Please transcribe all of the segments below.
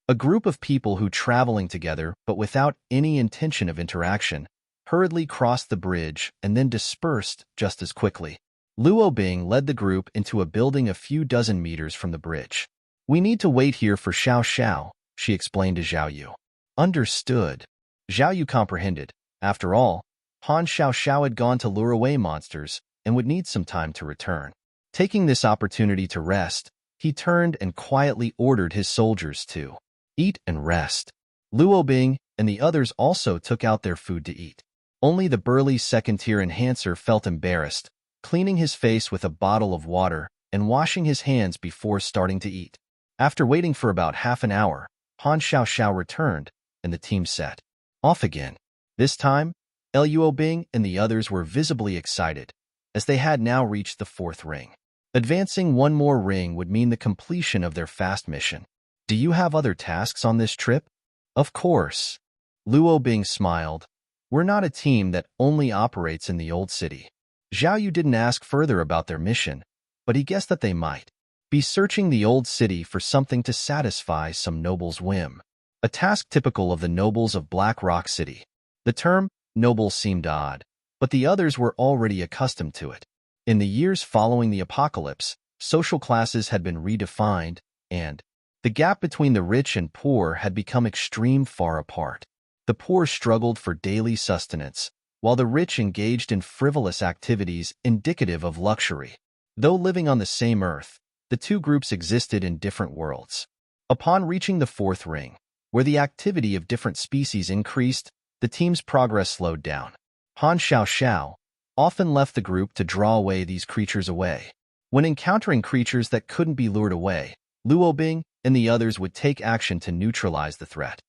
A group of people who traveling together but without any intention of interaction hurriedly crossed the bridge and then dispersed just as quickly. Luo Bing led the group into a building a few dozen meters from the bridge. "We need to wait here for Xiao Xiao," she explained to Zhao Yu. Understood. Zhao Yu comprehended. After all, Han Xiao Xiao had gone to lure away monsters and would need some time to return. Taking this opportunity to rest, he turned and quietly ordered his soldiers to eat and rest. Luo Bing and the others also took out their food to eat. Only the burly second-tier enhancer felt embarrassed, cleaning his face with a bottle of water and washing his hands before starting to eat. After waiting for about half an hour, Han Xiao Xiao returned, and the team set off again. This time, Luo Bing and the others were visibly excited, as they had now reached the 4th ring. Advancing one more ring would mean the completion of their fast mission. "Do you have other tasks on this trip?" "Of course." Luo Bing smiled. "We're not a team that only operates in the old city." Zhao Yu didn't ask further about their mission, but he guessed that they might be searching the old city for something to satisfy some noble's whim. A task typical of the nobles of Black Rock City. The term noble seemed odd, but the others were already accustomed to it. In the years following the apocalypse, social classes had been redefined, and the gap between the rich and poor had become extreme far apart. The poor struggled for daily sustenance, while the rich engaged in frivolous activities indicative of luxury. Though living on the same earth, the two groups existed in different worlds. Upon reaching the 4th ring, where the activity of different species increased, the team's progress slowed down. Han Xiao Xiao often left the group to draw away these creatures away. When encountering creatures that couldn't be lured away, Luo Bing and the others would take action to neutralize the threat.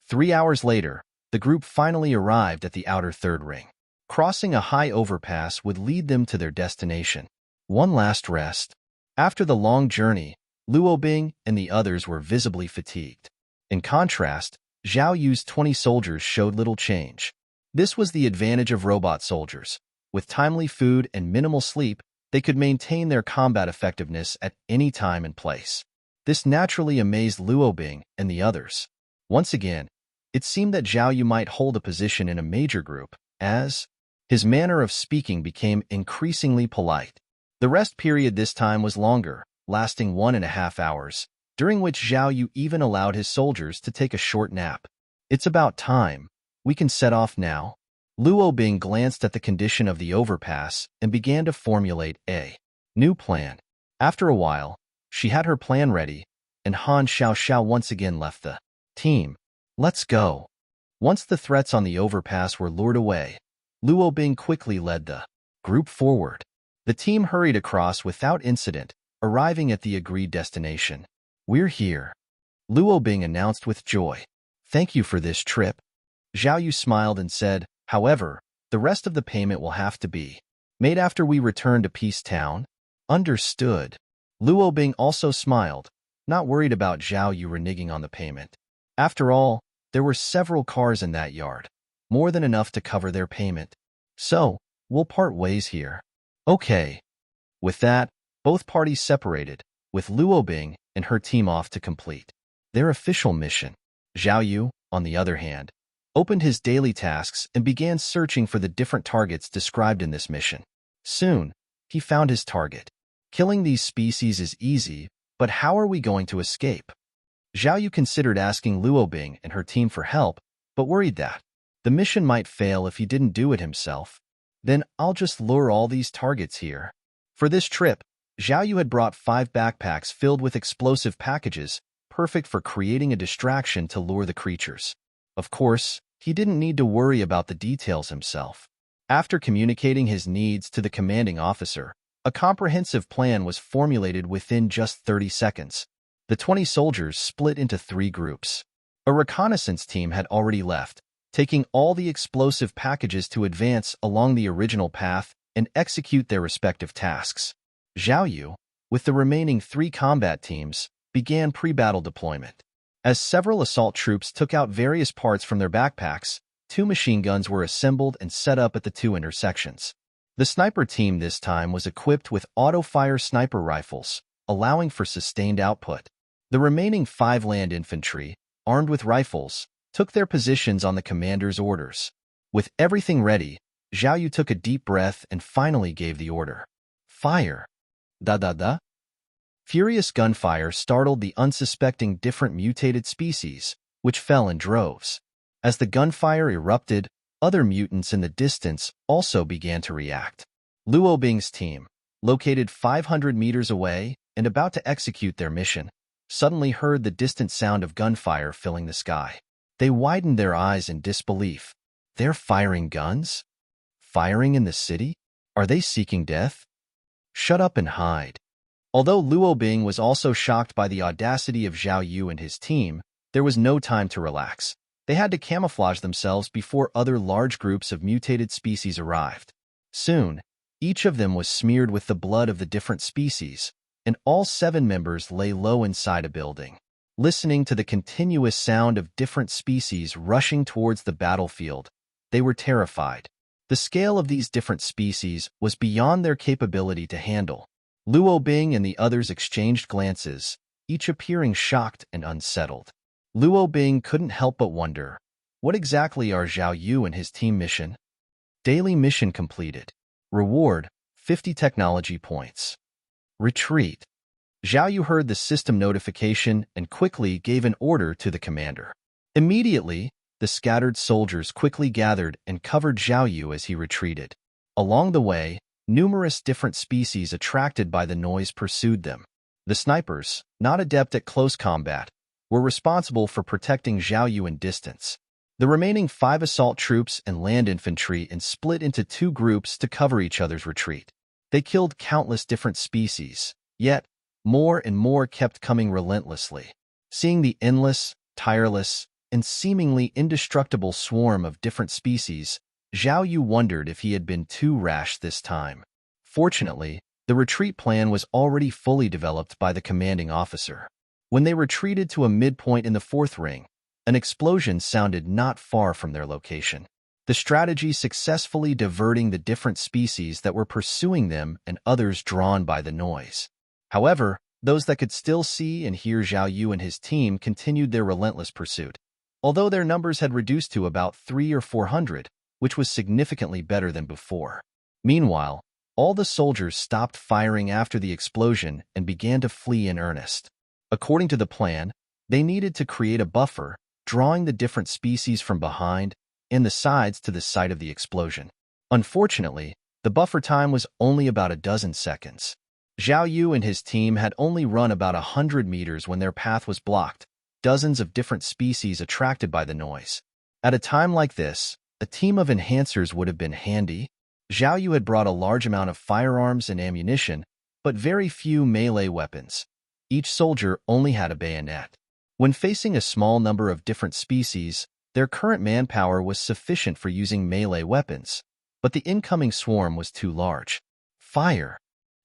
3 hours later, the group finally arrived at the outer 3rd ring. Crossing a high overpass would lead them to their destination. One last rest. After the long journey, Luo Bing and the others were visibly fatigued. In contrast, Zhao Yu's 20 soldiers showed little change. This was the advantage of robot soldiers. With timely food and minimal sleep, they could maintain their combat effectiveness at any time and place. This naturally amazed Luo Bing and the others. Once again, it seemed that Zhao Yu might hold a position in a major group, as his manner of speaking became increasingly polite. The rest period this time was longer, lasting 1.5 hours, during which Zhao Yu even allowed his soldiers to take a short nap. "It's about time. We can set off now." Luo Bing glanced at the condition of the overpass and began to formulate a new plan. After a while, she had her plan ready, and Han Xiao Xiao once again left the team. "Let's go." Once the threats on the overpass were lured away, Luo Bing quickly led the group forward. The team hurried across without incident, arriving at the agreed destination. "We're here," Luo Bing announced with joy. "Thank you for this trip." Zhao Yu smiled and said, "However, the rest of the payment will have to be made after we return to Peace Town." Understood. Luo Bing also smiled, not worried about Zhao Yu reneging on the payment. After all, there were several cars in that yard, more than enough to cover their payment. "So, we'll part ways here." "Okay." With that, both parties separated, with Luo Bing and her team off to complete their official mission. Zhao Yu, on the other hand, opened his daily tasks and began searching for the different targets described in this mission. Soon, he found his target. Killing these species is easy, but how are we going to escape? Zhao Yu considered asking Luo Bing and her team for help, but worried that the mission might fail if he didn't do it himself. "Then I'll just lure all these targets here." For this trip, Zhao Yu had brought 5 backpacks filled with explosive packages, perfect for creating a distraction to lure the creatures. Of course, he didn't need to worry about the details himself. After communicating his needs to the commanding officer, a comprehensive plan was formulated within just 30 seconds. The 20 soldiers split into 3 groups. A reconnaissance team had already left, taking all the explosive packages to advance along the original path and execute their respective tasks. Zhao Yu, with the remaining 3 combat teams, began pre-battle deployment. As several assault troops took out various parts from their backpacks, 2 machine guns were assembled and set up at the 2 intersections. The sniper team this time was equipped with auto-fire sniper rifles, allowing for sustained output. The remaining 5 land infantry, armed with rifles, took their positions on the commander's orders. With everything ready, Zhao Yu took a deep breath and finally gave the order. Fire! Da-da-da! Furious gunfire startled the unsuspecting different mutated species, which fell in droves. As the gunfire erupted, other mutants in the distance also began to react. Luo Bing's team, located 500 meters away and about to execute their mission, suddenly heard the distant sound of gunfire filling the sky. They widened their eyes in disbelief. They're firing guns? Firing in the city? Are they seeking death? Shut up and hide. Although Luo Bing was also shocked by the audacity of Zhao Yu and his team, there was no time to relax. They had to camouflage themselves before other large groups of mutated species arrived. Soon, each of them was smeared with the blood of the different species, and all 7 members lay low inside a building. Listening to the continuous sound of different species rushing towards the battlefield, they were terrified. The scale of these different species was beyond their capability to handle. Luo Bing and the others exchanged glances, each appearing shocked and unsettled. Luo Bing couldn't help but wonder, what exactly are Zhao Yu and his team mission? Daily mission completed. Reward, 50 technology points. Retreat. Zhao Yu heard the system notification and quickly gave an order to the commander. Immediately, the scattered soldiers quickly gathered and covered Zhao Yu as he retreated. Along the way, numerous different species attracted by the noise pursued them. The snipers, not adept at close combat, were responsible for protecting Zhao Yu in distance. The remaining 5 assault troops and land infantry split into 2 groups to cover each other's retreat. They killed countless different species, yet more and more kept coming relentlessly. Seeing the endless, tireless, and seemingly indestructible swarm of different species, Zhao Yu wondered if he had been too rash this time. Fortunately, the retreat plan was already fully developed by the commanding officer. When they retreated to a midpoint in the 4th ring, an explosion sounded not far from their location. The strategy successfully diverting the different species that were pursuing them and others drawn by the noise. However, those that could still see and hear Zhao Yu and his team continued their relentless pursuit. Although their numbers had reduced to about 300 or 400, which was significantly better than before. Meanwhile, all the soldiers stopped firing after the explosion and began to flee in earnest. According to the plan, they needed to create a buffer, drawing the different species from behind and the sides to the site of the explosion. Unfortunately, the buffer time was only about a dozen seconds. Zhao Yu and his team had only run about 100 meters when their path was blocked, dozens of different species attracted by the noise. At a time like this, a team of enhancers would have been handy. Zhao Yu had brought a large amount of firearms and ammunition, but very few melee weapons. Each soldier only had a bayonet. When facing a small number of different species, their current manpower was sufficient for using melee weapons, but the incoming swarm was too large. Fire!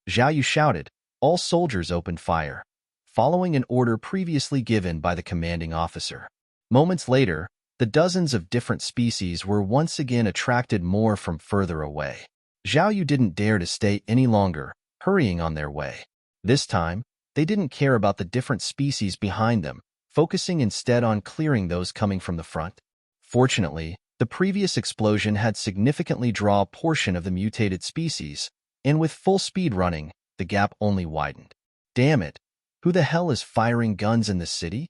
Zhao Yu shouted. All soldiers opened fire, following an order previously given by the commanding officer. Moments later, the dozens of different species were once again attracted more from further away. Zhao Yu didn't dare to stay any longer, hurrying on their way. This time, they didn't care about the different species behind them, focusing instead on clearing those coming from the front. Fortunately, the previous explosion had significantly drawn a portion of the mutated species, and with full speed running, the gap only widened. Damn it! Who the hell is firing guns in the city?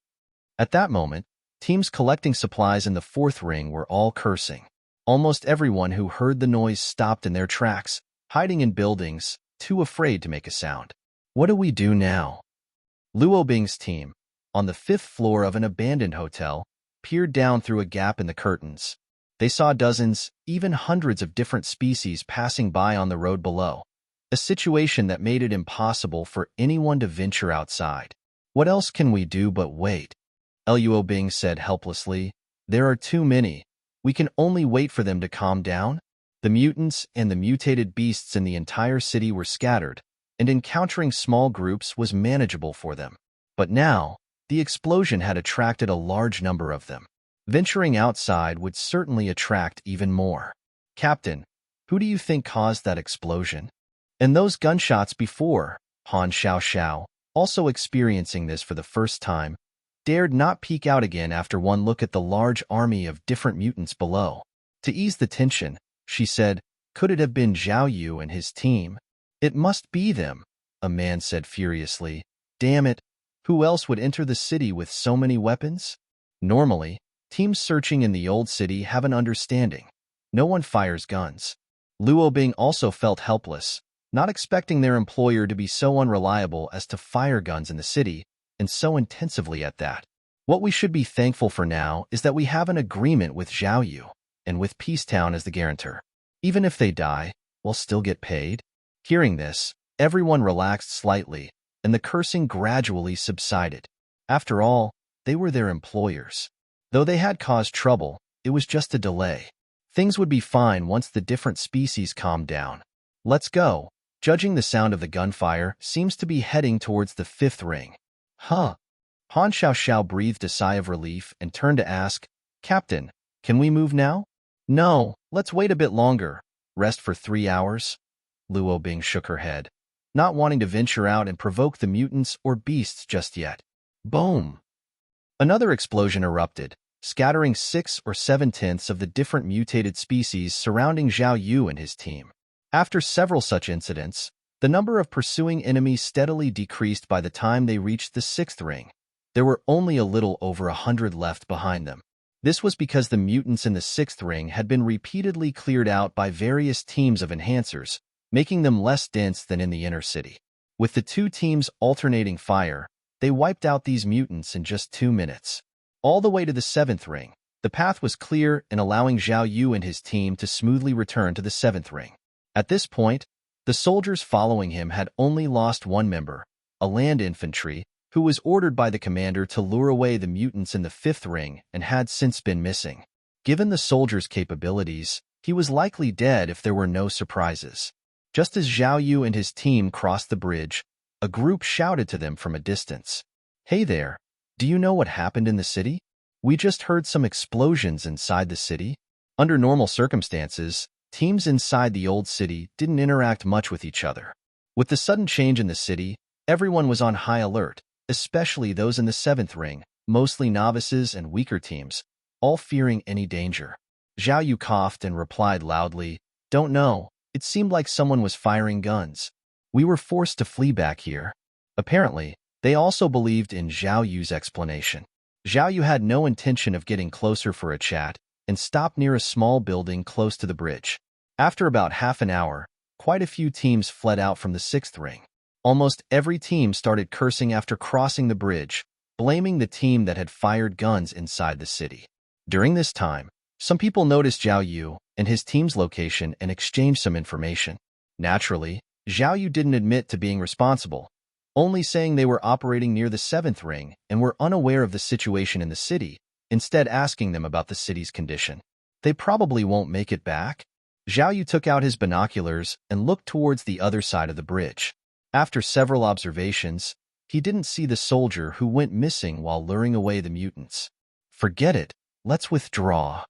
At that moment, teams collecting supplies in the 4th ring were all cursing. Almost everyone who heard the noise stopped in their tracks, hiding in buildings, too afraid to make a sound. What do we do now? Luo Bing's team, on the 5th floor of an abandoned hotel, peered down through a gap in the curtains. They saw dozens, even hundreds of different species passing by on the road below, a situation that made it impossible for anyone to venture outside. What else can we do but wait? Luo Bing said helplessly. There are too many. We can only wait for them to calm down. The mutants and the mutated beasts in the entire city were scattered, and encountering small groups was manageable for them. But now, the explosion had attracted a large number of them. Venturing outside would certainly attract even more. Captain, who do you think caused that explosion? And those gunshots before? Han Xiao Xiao, also experiencing this for the first time, dared not peek out again after one look at the large army of different mutants below. To ease the tension, she said, "Could it have been Zhao Yu and his team?" "It must be them," a man said furiously. "Damn it, who else would enter the city with so many weapons?" Normally, teams searching in the old city have an understanding. No one fires guns. Luo Bing also felt helpless, not expecting their employer to be so unreliable as to fire guns in the city, and so intensively at that. What we should be thankful for now is that we have an agreement with Zhao Yu, and with Peacetown as the guarantor. Even if they die, we'll still get paid. Hearing this, everyone relaxed slightly, and the cursing gradually subsided. After all, they were their employers. Though they had caused trouble, it was just a delay. Things would be fine once the different species calmed down. "Let's go." Judging the sound of the gunfire, seems to be heading towards the fifth ring. Huh. Han Xiaoxiao breathed a sigh of relief and turned to ask, "Captain, can we move now?" "No, let's wait a bit longer. Rest for 3 hours?" Luo Bing shook her head, not wanting to venture out and provoke the mutants or beasts just yet. Boom! Another explosion erupted, scattering 6 or 7/10 of the different mutated species surrounding Zhao Yu and his team. After several such incidents, the number of pursuing enemies steadily decreased by the time they reached the sixth ring. There were only a little over 100 left behind them. This was because the mutants in the sixth ring had been repeatedly cleared out by various teams of enhancers, making them less dense than in the inner city. With the two teams alternating fire, they wiped out these mutants in just 2 minutes. All the way to the seventh ring, the path was clear and allowing Zhao Yu and his team to smoothly return to the seventh ring. At this point, the soldiers following him had only lost one member, a land infantry, who was ordered by the commander to lure away the mutants in the fifth ring and had since been missing. Given the soldier's capabilities, he was likely dead if there were no surprises. Just as Zhao Yu and his team crossed the bridge, a group shouted to them from a distance. "Hey there, do you know what happened in the city? We just heard some explosions inside the city." Under normal circumstances, teams inside the old city didn't interact much with each other. With the sudden change in the city, everyone was on high alert, especially those in the seventh ring, mostly novices and weaker teams, all fearing any danger. Zhao Yu coughed and replied loudly, "Don't know. It seemed like someone was firing guns. We were forced to flee back here." Apparently, they also believed in Zhao Yu's explanation. Zhao Yu had no intention of getting closer for a chat and stopped near a small building close to the bridge. After about half an hour, quite a few teams fled out from the sixth ring. Almost every team started cursing after crossing the bridge, blaming the team that had fired guns inside the city. During this time, some people noticed Zhao Yu and his team's location and exchanged some information. Naturally, Zhao Yu didn't admit to being responsible, only saying they were operating near the seventh ring and were unaware of the situation in the city, instead asking them about the city's condition. "They probably won't make it back." Zhao Yu took out his binoculars and looked towards the other side of the bridge. After several observations, he didn't see the soldier who went missing while luring away the mutants. "Forget it, let's withdraw."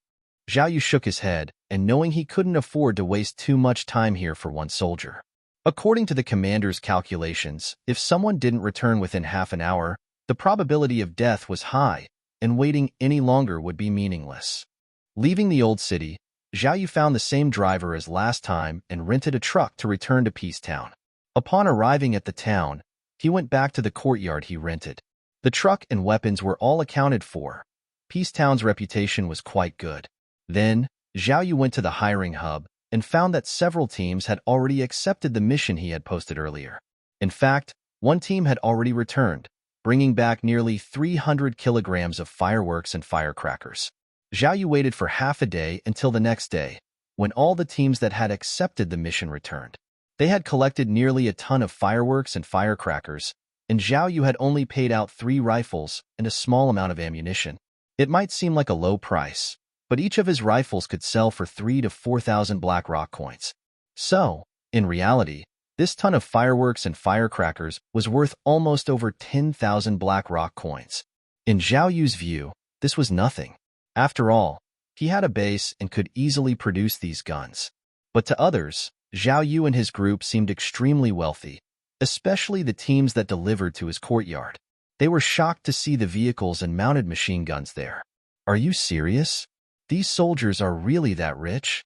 Zhao Yu shook his head, and knowing he couldn't afford to waste too much time here for one soldier. According to the commander's calculations, if someone didn't return within half an hour, the probability of death was high, and waiting any longer would be meaningless. Leaving the old city, Zhao Yu found the same driver as last time and rented a truck to return to Peacetown. Upon arriving at the town, he went back to the courtyard he rented. The truck and weapons were all accounted for. Peacetown's reputation was quite good. Then, Zhao Yu went to the hiring hub and found that several teams had already accepted the mission he had posted earlier. In fact, one team had already returned, bringing back nearly 300 kilograms of fireworks and firecrackers. Zhao Yu waited for half a day until the next day, when all the teams that had accepted the mission returned. They had collected nearly a ton of fireworks and firecrackers, and Zhao Yu had only paid out 3 rifles and a small amount of ammunition. It might seem like a low price, but each of his rifles could sell for 3,000 to 4,000 black rock coins. So, in reality, this ton of fireworks and firecrackers was worth almost over 10,000 black rock coins. In Zhao Yu's view, this was nothing. After all, he had a base and could easily produce these guns. But to others, Zhao Yu and his group seemed extremely wealthy, especially the teams that delivered to his courtyard. They were shocked to see the vehicles and mounted machine guns there. Are you serious? These soldiers are really that rich?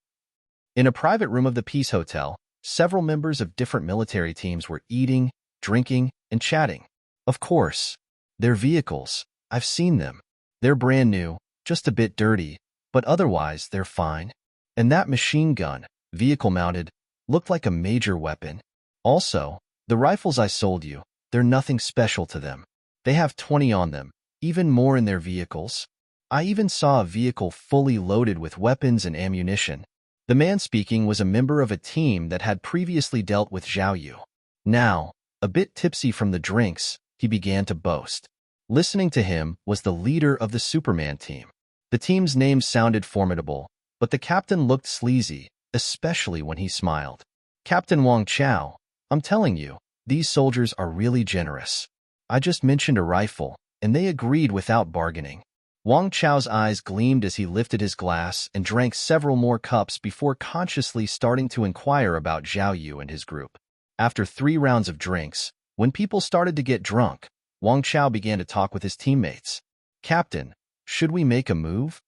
In a private room of the Peace Hotel, several members of different military teams were eating, drinking, and chatting. Of course. Their vehicles. I've seen them. They're brand new, just a bit dirty, but otherwise they're fine. And that machine gun, vehicle-mounted, looked like a major weapon. Also, the rifles I sold you, they're nothing special to them. They have 20 on them, even more in their vehicles. I even saw a vehicle fully loaded with weapons and ammunition. The man speaking was a member of a team that had previously dealt with Zhao Yu. Now, a bit tipsy from the drinks, he began to boast. Listening to him was the leader of the Superman team. The team's name sounded formidable, but the captain looked sleazy, especially when he smiled. Captain Wang Chao, I'm telling you, these soldiers are really generous. I just mentioned a rifle, and they agreed without bargaining. Wang Chao's eyes gleamed as he lifted his glass and drank several more cups before consciously starting to inquire about Zhao Yu and his group. After 3 rounds of drinks, when people started to get drunk, Wang Chao began to talk with his teammates. Captain, should we make a move?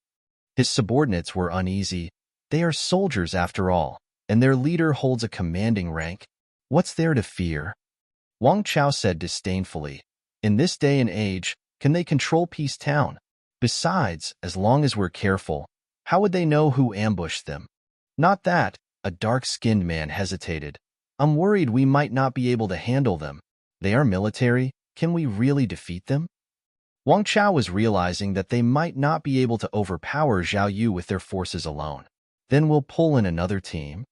His subordinates were uneasy. They are soldiers after all, and their leader holds a commanding rank. What's there to fear? Wang Chao said disdainfully. In this day and age, can they control Peace Town? Besides, as long as we're careful, how would they know who ambushed them? Not that, a dark-skinned man hesitated. I'm worried we might not be able to handle them. They are military. Can we really defeat them? Wang Chao was realizing that they might not be able to overpower Zhao Yu with their forces alone. Then we'll pull in another team.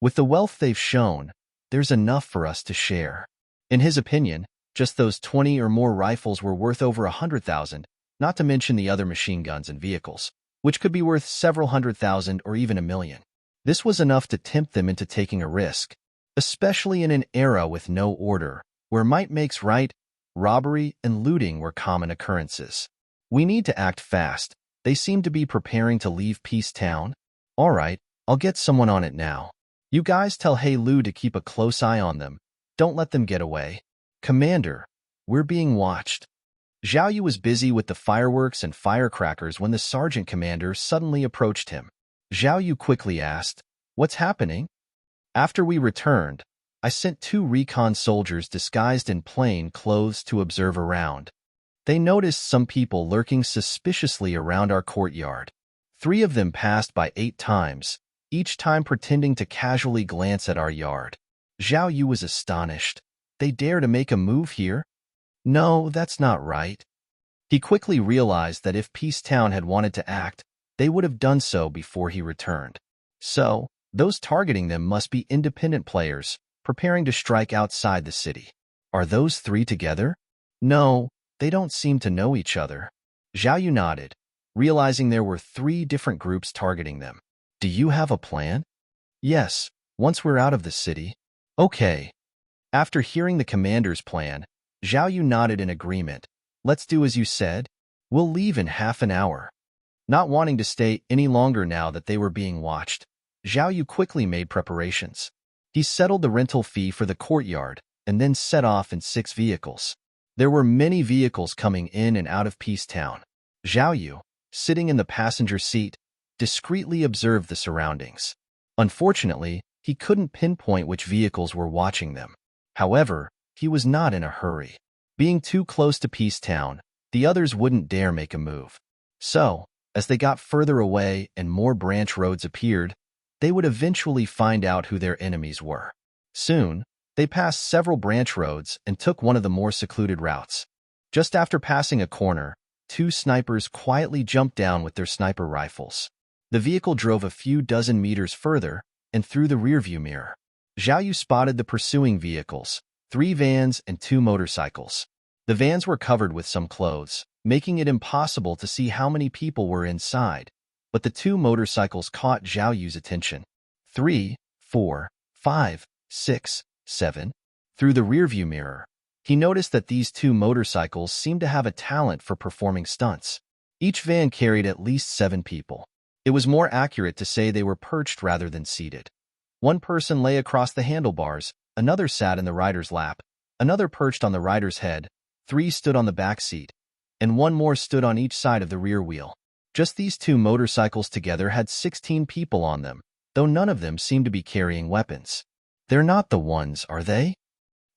With the wealth they've shown, there's enough for us to share. In his opinion, just those 20 or more rifles were worth over 100,000, not to mention the other machine guns and vehicles, which could be worth several 100,000 or even 1,000,000. This was enough to tempt them into taking a risk, especially in an era with no order, where might makes right, robbery and looting were common occurrences. We need to act fast. They seem to be preparing to leave Peace Town. All right, I'll get someone on it now. You guys tell He Lu to keep a close eye on them. Don't let them get away. Commander, we're being watched. Zhao Yu was busy with the fireworks and firecrackers when the sergeant commander suddenly approached him. Zhao Yu quickly asked, "What's happening?" After we returned, I sent 2 recon soldiers disguised in plain clothes to observe around. They noticed some people lurking suspiciously around our courtyard. 3 of them passed by 8 times, each time pretending to casually glance at our yard. Zhao Yu was astonished. They dare to make a move here? No, that's not right. He quickly realized that if Peace Town had wanted to act, they would have done so before he returned. So, those targeting them must be independent players, preparing to strike outside the city. Are those 3 together? No, they don't seem to know each other. Zhao Yu nodded, realizing there were 3 different groups targeting them. Do you have a plan? Yes, once we're out of the city. Okay. After hearing the commander's plan, Zhao Yu nodded in agreement. Let's do as you said. We'll leave in half an hour. Not wanting to stay any longer now that they were being watched, Zhao Yu quickly made preparations. He settled the rental fee for the courtyard and then set off in 6 vehicles. There were many vehicles coming in and out of Peace Town. Zhao Yu, sitting in the passenger seat, discreetly observed the surroundings. Unfortunately, he couldn't pinpoint which vehicles were watching them. However, he was not in a hurry. Being too close to Peace Town, the others wouldn't dare make a move. So, as they got further away and more branch roads appeared, they would eventually find out who their enemies were. Soon, they passed several branch roads and took one of the more secluded routes. Just after passing a corner, 2 snipers quietly jumped down with their sniper rifles. The vehicle drove a few dozen meters further and through the rearview mirror. Zhao Yu spotted the pursuing vehicles, 3 vans and 2 motorcycles. The vans were covered with some clothes, making it impossible to see how many people were inside, but the 2 motorcycles caught Zhao Yu's attention. 3, 4, 5, 6, 7. Through the rearview mirror, he noticed that these 2 motorcycles seemed to have a talent for performing stunts. Each van carried at least 7 people. It was more accurate to say they were perched rather than seated. One person lay across the handlebars, another sat in the rider's lap, another perched on the rider's head, 3 stood on the back seat, and 1 more stood on each side of the rear wheel. Just these 2 motorcycles together had 16 people on them, though none of them seemed to be carrying weapons. They're not the ones, are they?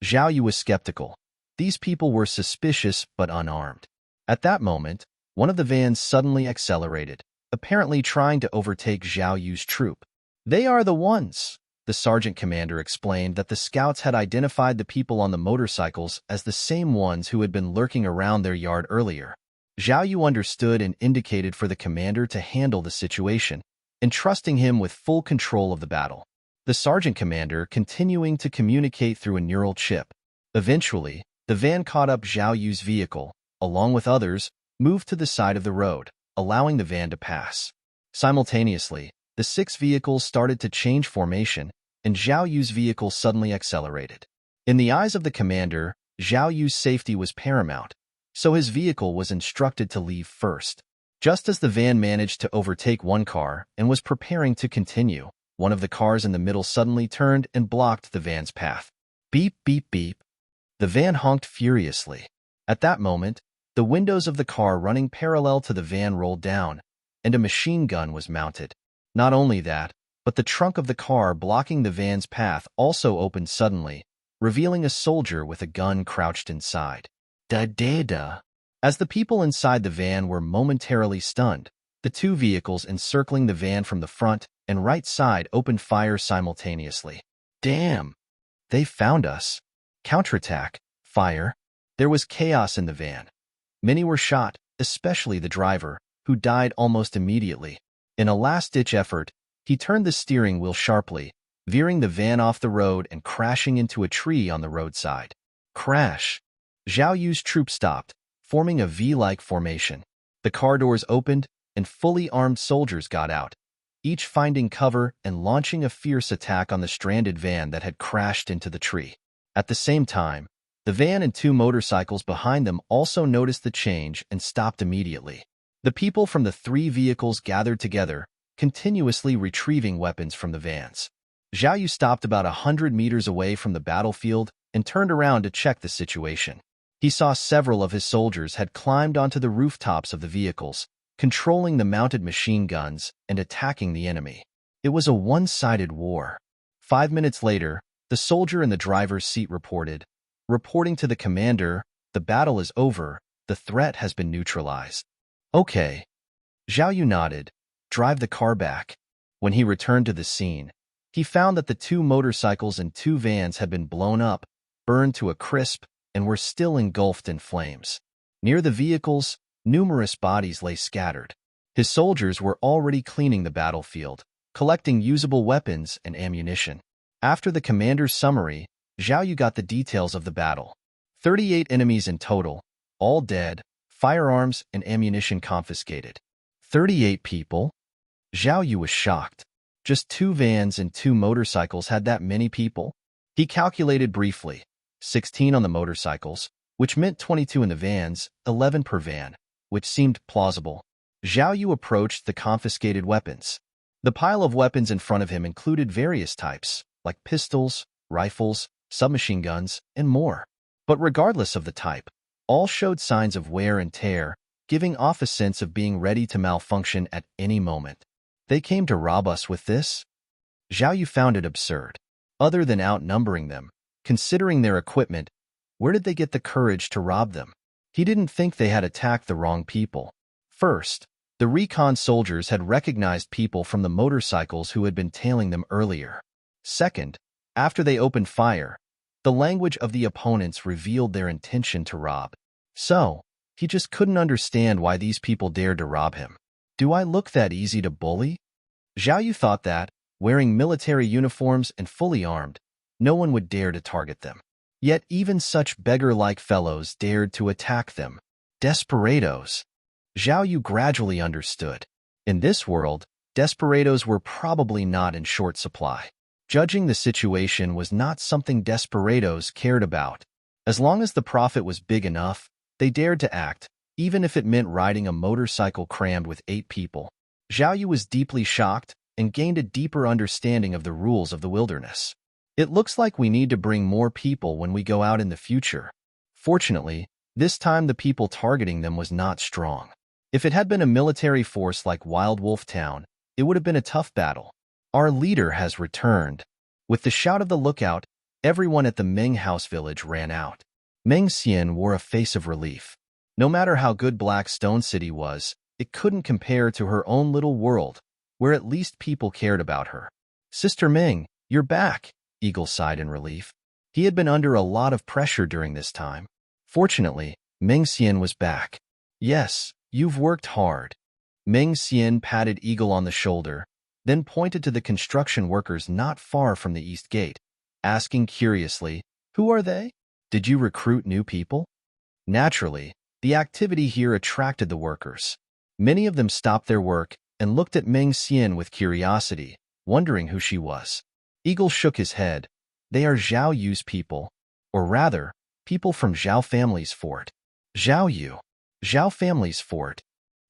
Zhao Yu was skeptical. These people were suspicious but unarmed. At that moment, one of the vans suddenly accelerated, apparently trying to overtake Zhao Yu's troop. They are the ones. The sergeant commander explained that the scouts had identified the people on the motorcycles as the same ones who had been lurking around their yard earlier. Zhao Yu understood and indicated for the commander to handle the situation, entrusting him with full control of the battle. The sergeant commander continuing to communicate through a neural chip. Eventually, the van caught up Zhao Yu's vehicle, along with others, moved to the side of the road, allowing the van to pass. Simultaneously, the 6 vehicles started to change formation, and Zhao Yu's vehicle suddenly accelerated. In the eyes of the commander, Zhao Yu's safety was paramount, so his vehicle was instructed to leave first. Just as the van managed to overtake one car and was preparing to continue, one of the cars in the middle suddenly turned and blocked the van's path. Beep, beep, beep. The van honked furiously. At that moment, the windows of the car running parallel to the van rolled down, and a machine gun was mounted. Not only that, but the trunk of the car blocking the van's path also opened suddenly, revealing a soldier with a gun crouched inside. Da-da-da. As the people inside the van were momentarily stunned, the 2 vehicles encircling the van from the front and right side opened fire simultaneously. Damn! They found us. Counterattack. Fire. There was chaos in the van. Many were shot, especially the driver, who died almost immediately. In a last-ditch effort, he turned the steering wheel sharply, veering the van off the road and crashing into a tree on the roadside. Crash! Zhao Yu's troop stopped, forming a V-like formation. The car doors opened, and fully armed soldiers got out, each finding cover and launching a fierce attack on the stranded van that had crashed into the tree. At the same time, the van and 2 motorcycles behind them also noticed the change and stopped immediately. The people from the 3 vehicles gathered together, continuously retrieving weapons from the vans. Zhao Yu stopped about 100 meters away from the battlefield and turned around to check the situation. He saw several of his soldiers had climbed onto the rooftops of the vehicles, controlling the mounted machine guns and attacking the enemy. It was a one-sided war. 5 minutes later, the soldier in the driver's seat reporting to the commander, "The battle is over, the threat has been neutralized." Okay. Zhao Yu nodded. Drive the car back. When he returned to the scene, he found that the 2 motorcycles and 2 vans had been blown up, burned to a crisp, and were still engulfed in flames. Near the vehicles, numerous bodies lay scattered. His soldiers were already cleaning the battlefield, collecting usable weapons and ammunition. After the commander's summary, Zhao Yu got the details of the battle. 38 enemies in total, all dead, firearms and ammunition confiscated. 38 people? Zhao Yu was shocked. Just 2 vans and 2 motorcycles had that many people? He calculated briefly. 16 on the motorcycles, which meant 22 in the vans, 11 per van, which seemed plausible. Zhao Yu approached the confiscated weapons. The pile of weapons in front of him included various types, like pistols, rifles, submachine guns, and more. But regardless of the type, all showed signs of wear and tear, giving off a sense of being ready to malfunction at any moment. They came to rob us with this? Zhao Yu found it absurd. Other than outnumbering them, considering their equipment, where did they get the courage to rob them? He didn't think they had attacked the wrong people. First, the recon soldiers had recognized people from the motorcycles who had been tailing them earlier. Second, after they opened fire, the language of the opponents revealed their intention to rob. So, he just couldn't understand why these people dared to rob him. Do I look that easy to bully? Zhao Yu thought that, wearing military uniforms and fully armed, no one would dare to target them. Yet even such beggar-like fellows dared to attack them. Desperados. Zhao Yu gradually understood. In this world, desperados were probably not in short supply. Judging the situation was not something desperados cared about. As long as the profit was big enough, they dared to act, even if it meant riding a motorcycle crammed with 8 people. Zhao Yu was deeply shocked and gained a deeper understanding of the rules of the wilderness. It looks like we need to bring more people when we go out in the future. Fortunately, This time the people targeting them was not strong. If it had been a military force like Wild Wolf Town, it would have been a tough battle. Our leader has returned. With the shout of the lookout, everyone at the Ming House village ran out. Meng Xian wore a face of relief. No matter how good Black Stone City was, it couldn't compare to her own little world, where at least people cared about her. Sister Ming, you're back, Eagle sighed in relief. He had been under a lot of pressure during this time. Fortunately, Meng Xian was back. Yes, you've worked hard. Meng Xian patted Eagle on the shoulder, then pointed to the construction workers not far from the east gate, asking curiously, "Who are they? Did you recruit new people?" Naturally, the activity here attracted the workers. Many of them stopped their work and looked at Meng Xian with curiosity, wondering who she was. Eagle shook his head. They are Zhao Yu's people, or rather, people from Zhao family's fort. Zhao Yu. Zhao family's fort.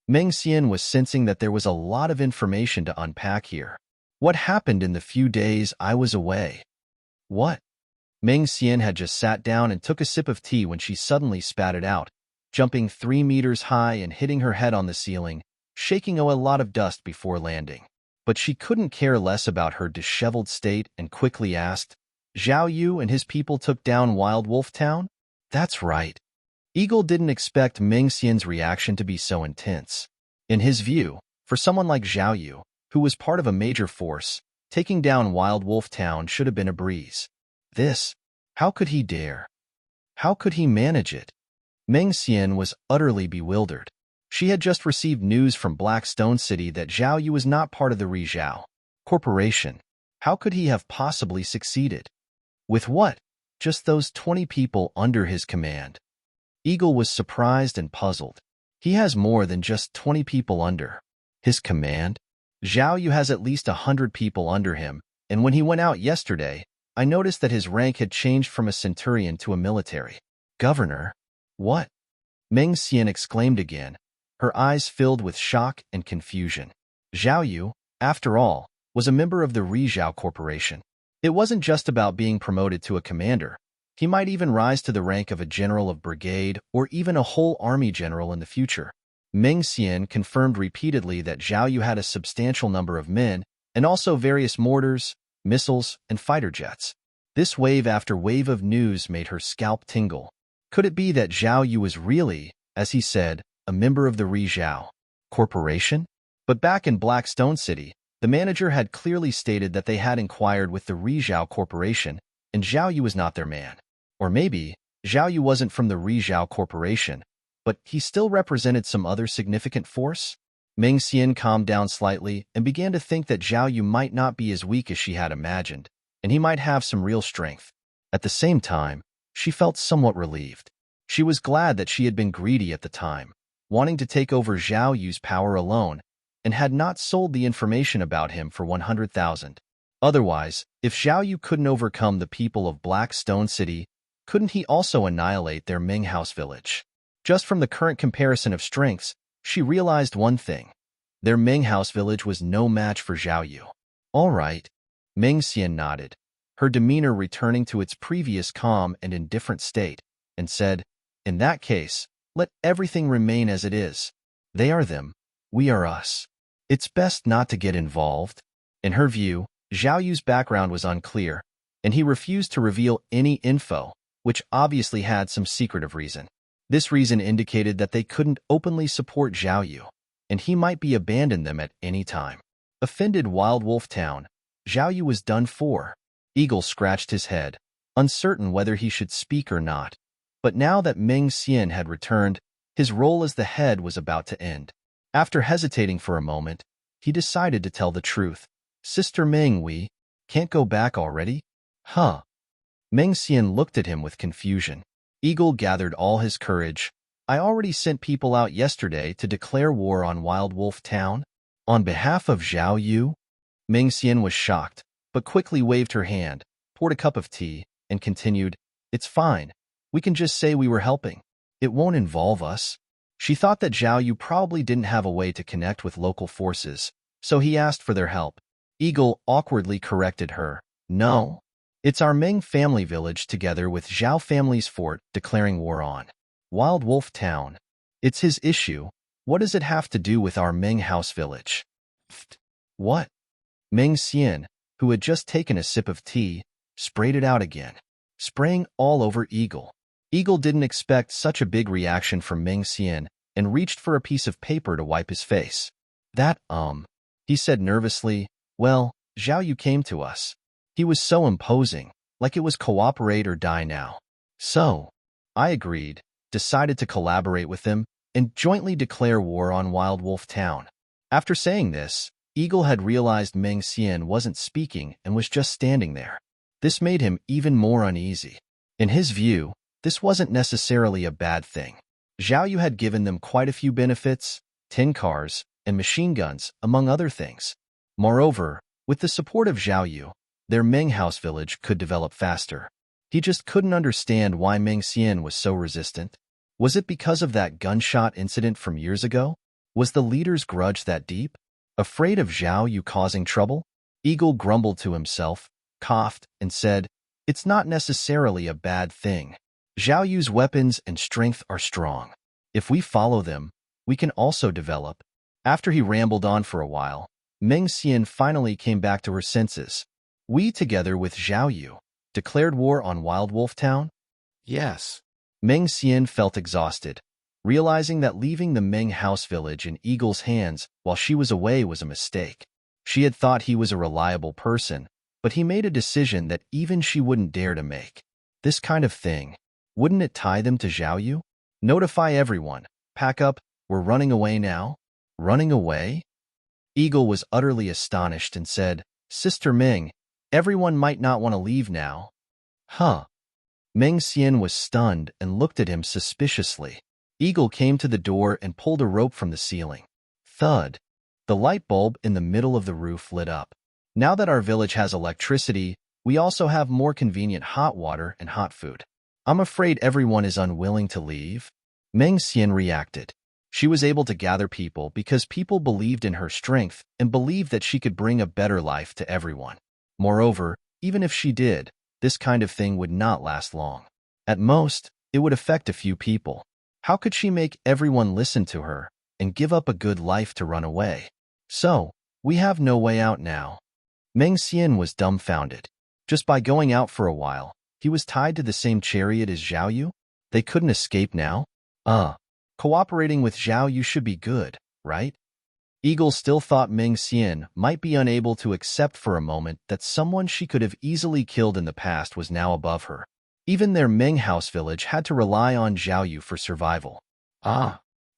Meng Xian was sensing that there was a lot of information to unpack here. What happened in the few days I was away? What? Meng Xian had just sat down and took a sip of tea when she suddenly spat it out, jumping 3 meters high and hitting her head on the ceiling, shaking a lot of dust before landing. But she couldn't care less about her disheveled state and quickly asked, "Zhao Yu and his people took down Wild Wolf Town?" That's right. Eagle didn't expect Meng Xian's reaction to be so intense. In his view, for someone like Zhao Yu, who was part of a major force, taking down Wild Wolf Town should have been a breeze. How could he dare? How could he manage it? Meng Xian was utterly bewildered. She had just received news from Black Stone City that Zhao Yu was not part of the Zhao Corporation. How could he have possibly succeeded? With what? Just those 20 people under his command. Eagle was surprised and puzzled. He has more than just 20 people under his command. Zhao Yu has at least 100 people under him, and when he went out yesterday, I noticed that his rank had changed from a centurion to a military governor. What? Meng Xian exclaimed again, her eyes filled with shock and confusion. Zhao Yu, after all, was a member of the Zhao Corporation. It wasn't just about being promoted to a commander. He might even rise to the rank of a general of brigade or even a whole army general in the future. Meng Xian confirmed repeatedly that Zhao Yu had a substantial number of men and also various mortars, missiles, and fighter jets. This wave after wave of news made her scalp tingle. Could it be that Zhao Yu was really, as he said, a member of the Zhao Corporation? But back in Black Stone City, the manager had clearly stated that they had inquired with the Zhao Corporation, and Zhao Yu was not their man. Or maybe, Zhao Yu wasn't from the Zhao Corporation, but he still represented some other significant force? Meng Xian calmed down slightly and began to think that Zhao Yu might not be as weak as she had imagined, and he might have some real strength. At the same time, she felt somewhat relieved. She was glad that she had been greedy at the time, wanting to take over Zhao Yu's power alone, and had not sold the information about him for 100,000. Otherwise, if Zhao Yu couldn't overcome the people of Black Stone City, couldn't he also annihilate their Ming House village? Just from the current comparison of strengths, she realized one thing. Their Ming House village was no match for Zhao Yu. All right. Meng Xian nodded, her demeanor returning to its previous calm and indifferent state, and said, "In that case, let everything remain as it is. They are them, we are us. It's best not to get involved." In her view, Zhao Yu's background was unclear, and he refused to reveal any info, which obviously had some secretive reason. This reason indicated that they couldn't openly support Zhao Yu, and he might be abandoned them at any time. Offended Wild Wolf Town, Zhao Yu was done for. Eagle scratched his head, uncertain whether he should speak or not. But now that Meng Xian had returned, his role as the head was about to end. After hesitating for a moment, he decided to tell the truth. "Sister Meng, we can't go back already?" Huh? Meng Xian looked at him with confusion. Eagle gathered all his courage. "I already sent people out yesterday to declare war on Wild Wolf Town." On behalf of Zhao Yu? Meng Xian was shocked, but quickly waved her hand, poured a cup of tea, and continued, "It's fine. We can just say we were helping. It won't involve us." She thought that Zhao Yu probably didn't have a way to connect with local forces, so he asked for their help. Eagle awkwardly corrected her. "No. It's our Meng family village together with Zhao family's fort declaring war on Wild Wolf Town. It's his issue. What does it have to do with our Ming house village? What? Ming Xian, who had just taken a sip of tea, sprayed it out again, spraying all over Eagle. Eagle didn't expect such a big reaction from Ming Xian and reached for a piece of paper to wipe his face. He said nervously, well, Zhao Yu came to us. He was so imposing, like it was cooperate or die now. So, I agreed, decided to collaborate with him, and jointly declare war on Wild Wolf Town. After saying this, Eagle had realized Meng Xian wasn't speaking and was just standing there. This made him even more uneasy. In his view, this wasn't necessarily a bad thing. Zhao Yu had given them quite a few benefits, tin cars, and machine guns, among other things. Moreover, with the support of Zhao Yu, their Meng house village could develop faster. He just couldn't understand why Meng Xian was so resistant. Was it because of that gunshot incident from years ago? Was the leader's grudge that deep? Afraid of Zhao Yu causing trouble? Eagle grumbled to himself, coughed, and said, it's not necessarily a bad thing. Zhao Yu's weapons and strength are strong. If we follow them, we can also develop. After he rambled on for a while, Meng Xian finally came back to her senses. We, together with Zhao Yu, declared war on Wild Wolf Town? Yes. Meng Xian felt exhausted, realizing that leaving the Meng house village in Eagle's hands while she was away was a mistake. She had thought he was a reliable person, but he made a decision that even she wouldn't dare to make. This kind of thing, wouldn't it tie them to Zhao Yu? Notify everyone. Pack up, we're running away now. Running away? Eagle was utterly astonished and said, Sister Ming, everyone might not want to leave now. Huh? Meng Xian was stunned and looked at him suspiciously. Eagle came to the door and pulled a rope from the ceiling. Thud. The light bulb in the middle of the roof lit up. Now that our village has electricity, we also have more convenient hot water and hot food. I'm afraid everyone is unwilling to leave. Meng Xian reacted. She was able to gather people because people believed in her strength and believed that she could bring a better life to everyone. Moreover, even if she did, this kind of thing would not last long. At most, it would affect a few people. How could she make everyone listen to her and give up a good life to run away? So, we have no way out now. Meng Xian was dumbfounded. Just by going out for a while, he was tied to the same chariot as Zhao Yu? They couldn't escape now? Cooperating with Zhao Yu should be good, right? Eagle still thought Meng Xian might be unable to accept for a moment that someone she could have easily killed in the past was now above her. Even their Meng house village had to rely on Zhao Yu for survival.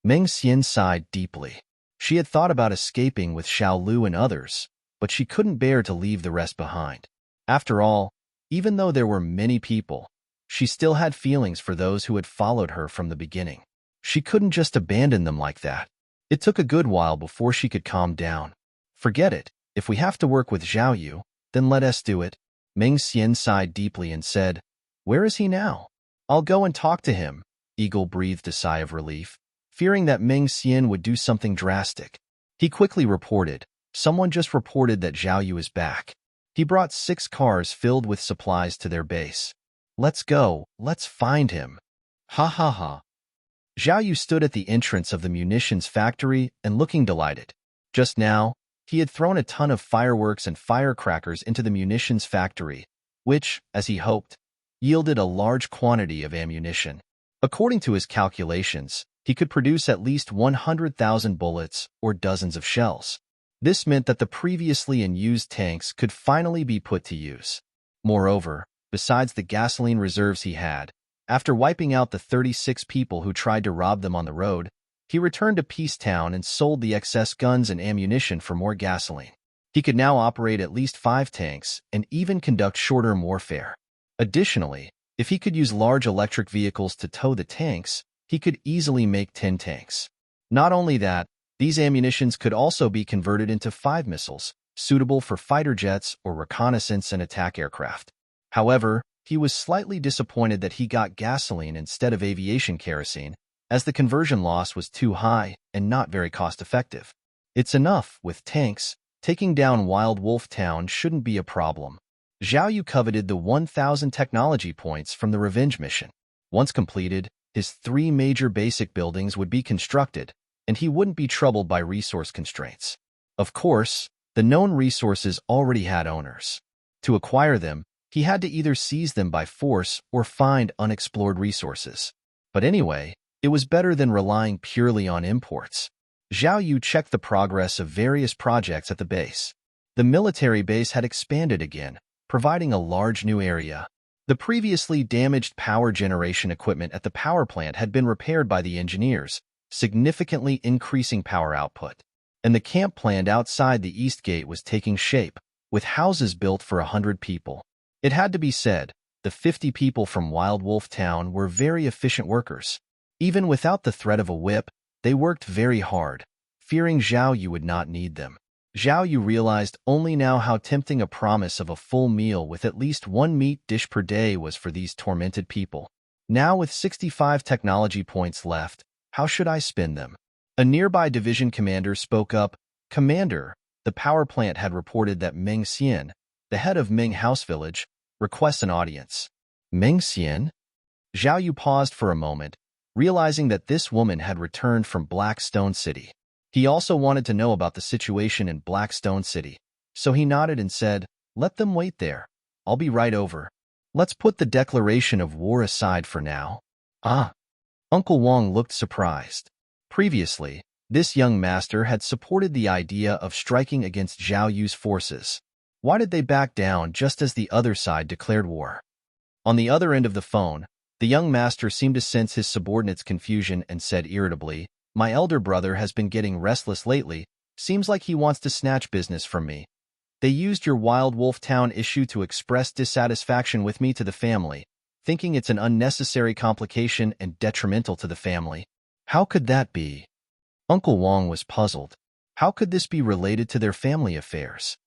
Meng Xian sighed deeply. She had thought about escaping with Xiao Lu and others, but she couldn't bear to leave the rest behind. After all, even though there were many people, she still had feelings for those who had followed her from the beginning. She couldn't just abandon them like that. It took a good while before she could calm down. Forget it. If we have to work with Zhao Yu, then let us do it. Meng Xian sighed deeply and said, where is he now? I'll go and talk to him. Eagle breathed a sigh of relief, fearing that Meng Xian would do something drastic. He quickly reported, someone just reported that Zhao Yu is back. He brought 6 cars filled with supplies to their base. Let's go, let's find him. Ha ha ha. Zhao Yu stood at the entrance of the munitions factory and looking delighted. Just now, he had thrown a ton of fireworks and firecrackers into the munitions factory, which, as he hoped, yielded a large quantity of ammunition. According to his calculations, he could produce at least 100,000 bullets or dozens of shells. This meant that the previously unused tanks could finally be put to use. Moreover, besides the gasoline reserves he had, after wiping out the 36 people who tried to rob them on the road, he returned to Peace Town and sold the excess guns and ammunition for more gasoline. He could now operate at least 5 tanks and even conduct shorter warfare. Additionally, if he could use large electric vehicles to tow the tanks, he could easily make 10 tanks. Not only that, these ammunitions could also be converted into 5 missiles, suitable for fighter jets or reconnaissance and attack aircraft. However, he was slightly disappointed that he got gasoline instead of aviation kerosene, as the conversion loss was too high and not very cost-effective. It's enough with tanks. Taking down Wild Wolf Town shouldn't be a problem. Zhao Yu coveted the 1,000 technology points from the revenge mission. Once completed, his 3 major basic buildings would be constructed, and he wouldn't be troubled by resource constraints. Of course, the known resources already had owners. To acquire them, he had to either seize them by force or find unexplored resources. But anyway, it was better than relying purely on imports. Zhao Yu checked the progress of various projects at the base. The military base had expanded again, providing a large new area. The previously damaged power generation equipment at the power plant had been repaired by the engineers, significantly increasing power output. And the camp planned outside the east gate was taking shape, with houses built for 100 people. It had to be said, the 50 people from Wild Wolf Town were very efficient workers. Even without the threat of a whip, they worked very hard, fearing Zhao Yu would not need them. Zhao Yu realized only now how tempting a promise of a full meal with at least 1 meat dish per day was for these tormented people. Now with 65 technology points left, how should I spend them? A nearby division commander spoke up. Commander, the power plant had reported that Meng Xian, the head of Meng House Village, requests an audience. Meng Xian? Zhao Yu paused for a moment, realizing that this woman had returned from Blackstone City. He also wanted to know about the situation in Blackstone City, so he nodded and said, "Let them wait there. I'll be right over. Let's put the declaration of war aside for now." Ah. Uncle Wong looked surprised. Previously, this young master had supported the idea of striking against Zhao Yu's forces. Why did they back down just as the other side declared war? On the other end of the phone, the young master seemed to sense his subordinate's confusion and said irritably, "My elder brother has been getting restless lately. Seems like he wants to snatch business from me. They used your Wild Wolf Town issue to express dissatisfaction with me to the family, thinking it's an unnecessary complication and detrimental to the family." How could that be? Uncle Wong was puzzled. How could this be related to their family affairs?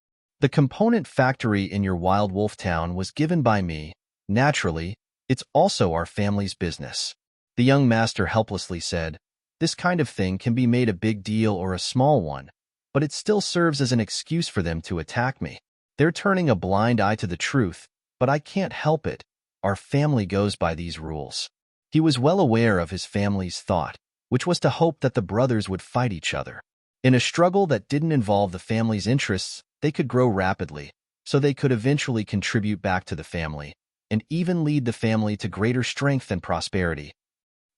The component factory in your Wild Wolf Town was given by me. Naturally, it's also our family's business. The young master helplessly said, "This kind of thing can be made a big deal or a small one, but it still serves as an excuse for them to attack me. They're turning a blind eye to the truth, but I can't help it. Our family goes by these rules." He was well aware of his family's thought, which was to hope that the brothers would fight each other. In a struggle that didn't involve the family's interests, they could grow rapidly, so they could eventually contribute back to the family, and even lead the family to greater strength and prosperity.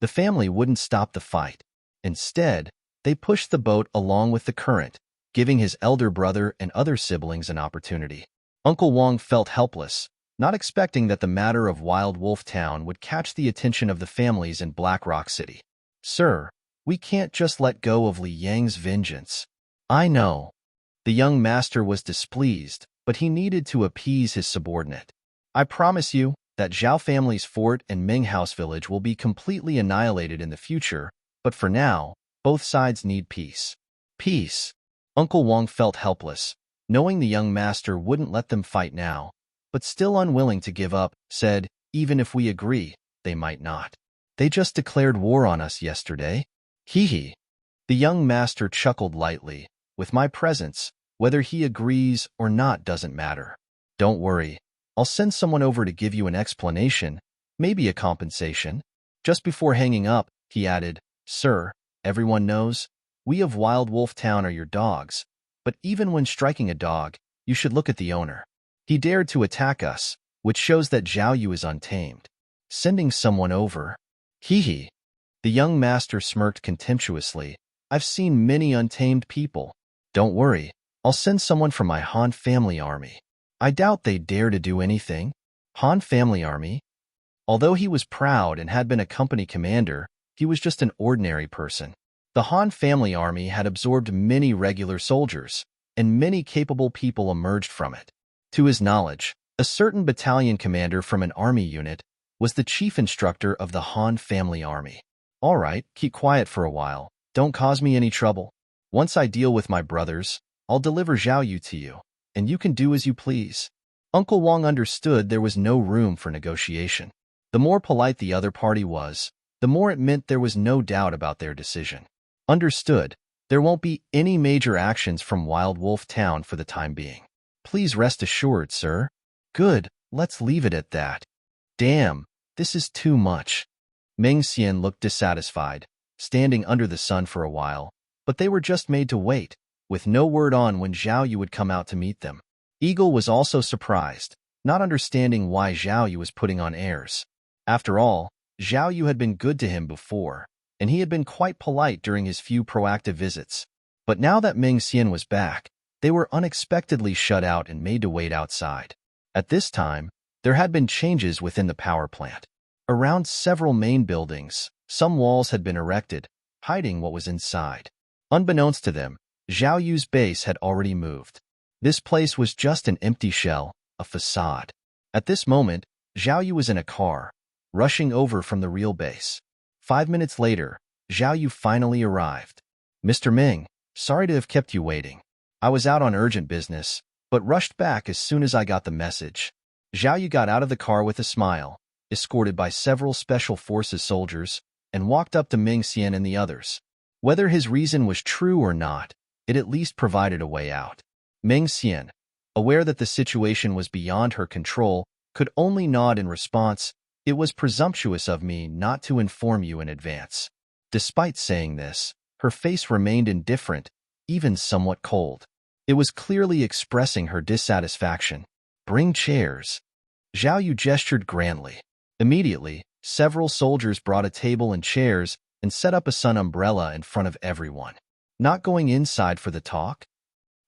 The family wouldn't stop the fight. Instead, they pushed the boat along with the current, giving his elder brother and other siblings an opportunity. Uncle Wong felt helpless, not expecting that the matter of Wild Wolf Town would catch the attention of the families in Black Rock City. "Sir, we can't just let go of Li Yang's vengeance." "I know." The young master was displeased, but he needed to appease his subordinate. "I promise you that Zhao family's fort and Ming House Village will be completely annihilated in the future, but for now, both sides need peace." Peace. Uncle Wong felt helpless, knowing the young master wouldn't let them fight now, but still unwilling to give up, said, "Even if we agree, they might not. They just declared war on us yesterday." Hee hee. The young master chuckled lightly. "With my presence, whether he agrees or not doesn't matter. Don't worry. I'll send someone over to give you an explanation, maybe a compensation." Just before hanging up, he added, "Sir, everyone knows, we of Wild Wolf Town are your dogs, but even when striking a dog, you should look at the owner. He dared to attack us, which shows that Zhao Yu is untamed. Sending someone over." Hee hee. The young master smirked contemptuously. "I've seen many untamed people. Don't worry, I'll send someone from my Han family army. I doubt they dare to do anything." Han family army? Although he was proud and had been a company commander, he was just an ordinary person. The Han family army had absorbed many regular soldiers, and many capable people emerged from it. To his knowledge, a certain battalion commander from an army unit was the chief instructor of the Han family army. "All right, keep quiet for a while. Don't cause me any trouble. Once I deal with my brothers, I'll deliver Zhao Yu to you, and you can do as you please." Uncle Wong understood there was no room for negotiation. The more polite the other party was, the more it meant there was no doubt about their decision. "Understood. There won't be any major actions from Wild Wolf Town for the time being. Please rest assured, sir." "Good, let's leave it at that." "Damn, this is too much." Ming Xian looked dissatisfied, standing under the sun for a while, but they were just made to wait, with no word on when Zhao Yu would come out to meet them. Eagle was also surprised, not understanding why Zhao Yu was putting on airs. After all, Zhao Yu had been good to him before, and he had been quite polite during his few proactive visits. But now that Ming Xian was back, they were unexpectedly shut out and made to wait outside. At this time, there had been changes within the power plant. Around several main buildings, some walls had been erected, hiding what was inside. Unbeknownst to them, Zhao Yu's base had already moved. This place was just an empty shell, a facade. At this moment, Zhao Yu was in a car, rushing over from the real base. 5 minutes later, Zhao Yu finally arrived. "Mr. Ming, sorry to have kept you waiting. I was out on urgent business, but rushed back as soon as I got the message." Zhao Yu got out of the car with a smile, escorted by several Special Forces soldiers, and walked up to Ming Xian and the others. Whether his reason was true or not, it at least provided a way out. Ming Xian, aware that the situation was beyond her control, could only nod in response. "It was presumptuous of me not to inform you in advance." Despite saying this, her face remained indifferent, even somewhat cold. It was clearly expressing her dissatisfaction. "Bring chairs." Zhao Yu gestured grandly. Immediately, several soldiers brought a table and chairs and set up a sun umbrella in front of everyone. Not going inside for the talk?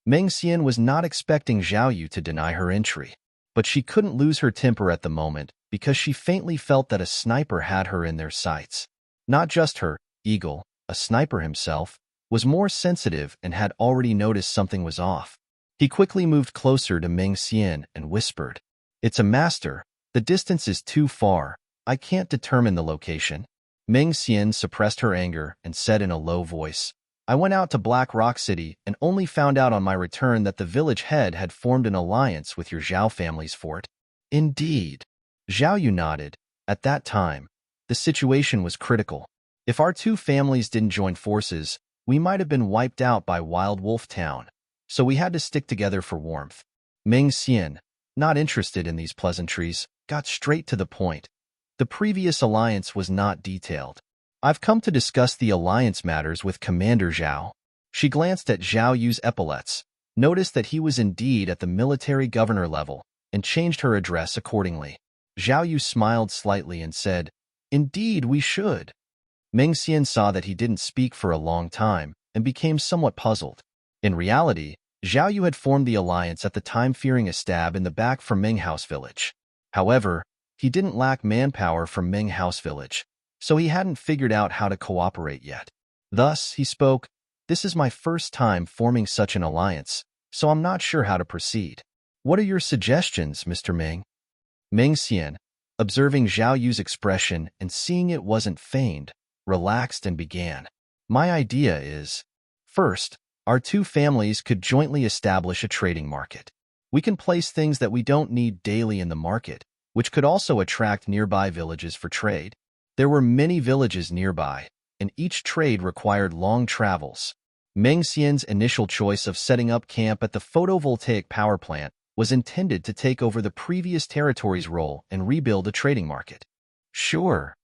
Ming Xian was not expecting Zhao Yu to deny her entry, but she couldn't lose her temper at the moment because she faintly felt that a sniper had her in their sights. Not just her, Eagle, a sniper himself, was more sensitive and had already noticed something was off. He quickly moved closer to Ming Xian and whispered, "It's a master. The distance is too far. I can't determine the location." Ming Xian suppressed her anger and said in a low voice, "I went out to Black Rock City and only found out on my return that the village head had formed an alliance with your Zhao family's fort." "Indeed." Zhao Yu nodded. At that time, the situation was critical. If our two families didn't join forces, we might have been wiped out by Wild Wolf Town, so we had to stick together for warmth. Ming Xian, not interested in these pleasantries, got straight to the point. The previous alliance was not detailed. "I've come to discuss the alliance matters with Commander Zhao." She glanced at Zhao Yu's epaulets, noticed that he was indeed at the military governor level, and changed her address accordingly. Zhao Yu smiled slightly and said, "Indeed, we should." Ming Xian saw that he didn't speak for a long time and became somewhat puzzled. In reality, Zhao Yu had formed the alliance at the time fearing a stab in the back from Ming House Village. However, he didn't lack manpower from Ming House Village, so he hadn't figured out how to cooperate yet. Thus, he spoke, "This is my first time forming such an alliance, so I'm not sure how to proceed. What are your suggestions, Mr. Ming?" Ming Xian, observing Zhao Yu's expression and seeing it wasn't feigned, relaxed and began. "My idea is, first, our two families could jointly establish a trading market. We can place things that we don't need daily in the market, which could also attract nearby villages for trade. There were many villages nearby, and each trade required long travels. Ming Xian's initial choice of setting up camp at the photovoltaic power plant was intended to take over the previous territory's role and rebuild a trading market. Sure.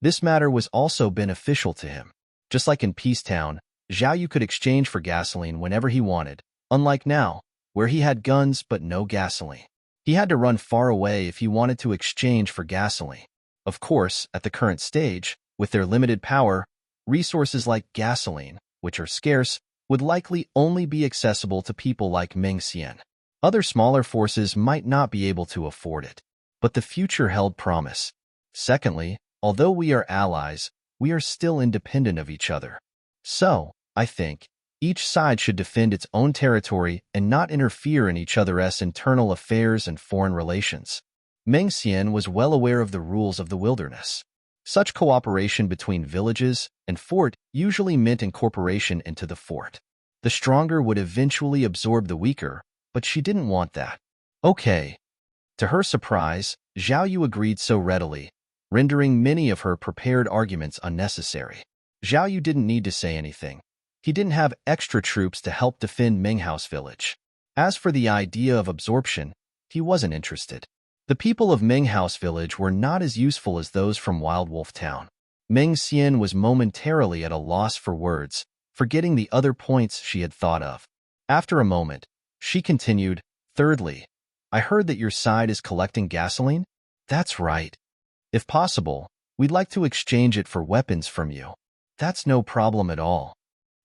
This matter was also beneficial to him. Just like in Peacetown, Zhao Yu could exchange for gasoline whenever he wanted, unlike now, where he had guns but no gasoline. He had to run far away if he wanted to exchange for gasoline. Of course, at the current stage, with their limited power, resources like gasoline, which are scarce, would likely only be accessible to people like Ming Xian. Other smaller forces might not be able to afford it, but the future held promise. Secondly, although we are allies, we are still independent of each other. So, I think, each side should defend its own territory and not interfere in each other's internal affairs and foreign relations. Ming Xian was well aware of the rules of the wilderness. Such cooperation between villages and fort usually meant incorporation into the fort. The stronger would eventually absorb the weaker, but she didn't want that. Okay. To her surprise, Zhao Yu agreed so readily, rendering many of her prepared arguments unnecessary. Zhao Yu didn't need to say anything. He didn't have extra troops to help defend Ming House Village. As for the idea of absorption, he wasn't interested. The people of Ming House Village were not as useful as those from Wild Wolf Town. Meng Xian was momentarily at a loss for words, forgetting the other points she had thought of. After a moment, she continued, "Thirdly, I heard that your side is collecting gasoline?" "That's right. If possible, we'd like to exchange it for weapons from you." "That's no problem at all."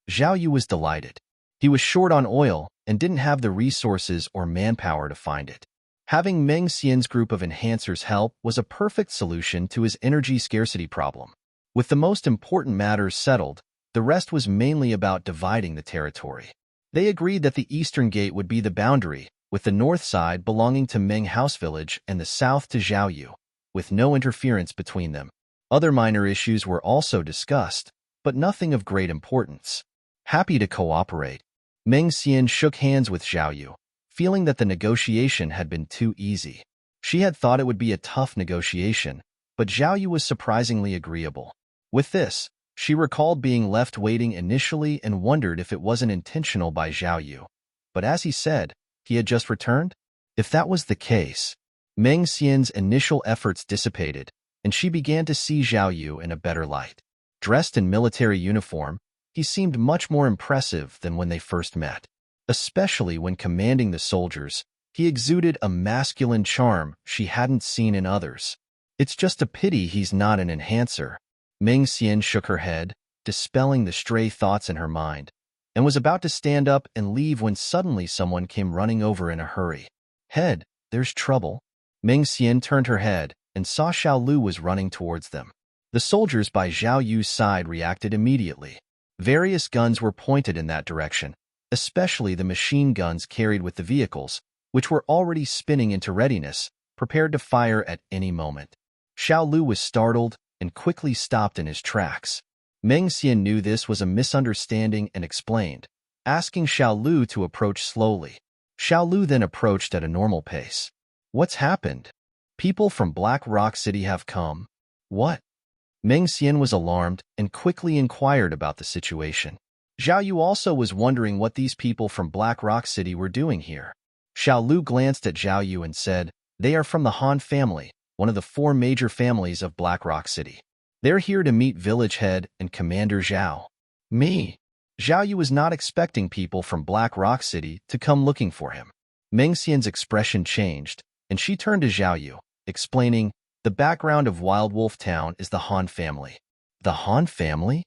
Zhao Yu was delighted. He was short on oil and didn't have the resources or manpower to find it. Having Meng Xian's group of enhancers help was a perfect solution to his energy scarcity problem. With the most important matters settled, the rest was mainly about dividing the territory. They agreed that the eastern gate would be the boundary, with the north side belonging to Meng House Village and the south to Zhao Yu, with no interference between them. Other minor issues were also discussed, but nothing of great importance. Happy to cooperate, Meng Xian shook hands with Zhao Yu, feeling that the negotiation had been too easy. She had thought it would be a tough negotiation, but Zhao Yu was surprisingly agreeable. With this, she recalled being left waiting initially and wondered if it wasn't intentional by Zhao Yu. But as he said, he had just returned? If that was the case, Meng Xian's initial efforts dissipated, and she began to see Zhao Yu in a better light. Dressed in military uniform, he seemed much more impressive than when they first met. Especially when commanding the soldiers, he exuded a masculine charm she hadn't seen in others. It's just a pity he's not an enhancer. Meng Xian shook her head, dispelling the stray thoughts in her mind, and was about to stand up and leave when suddenly someone came running over in a hurry. "Head, there's trouble." Meng Xian turned her head and saw Xiao Lu was running towards them. The soldiers by Zhao Yu's side reacted immediately. Various guns were pointed in that direction, especially the machine guns carried with the vehicles, which were already spinning into readiness, prepared to fire at any moment. Xiao Lu was startled and quickly stopped in his tracks. Meng Xian knew this was a misunderstanding and explained, asking Xiao Lu to approach slowly. Xiao Lu then approached at a normal pace. "What's happened? People from Black Rock City have come." "What?" Meng Xian was alarmed and quickly inquired about the situation. Zhao Yu also was wondering what these people from Black Rock City were doing here. Xiao Lu glanced at Zhao Yu and said, "They are from the Han family, one of the 4 major families of Black Rock City. They're here to meet village head and Commander Zhao." "Me?" Zhao Yu was not expecting people from Black Rock City to come looking for him. Meng Xian's expression changed, and she turned to Zhao Yu, explaining, "The background of Wild Wolf Town is the Han family." "The Han family?"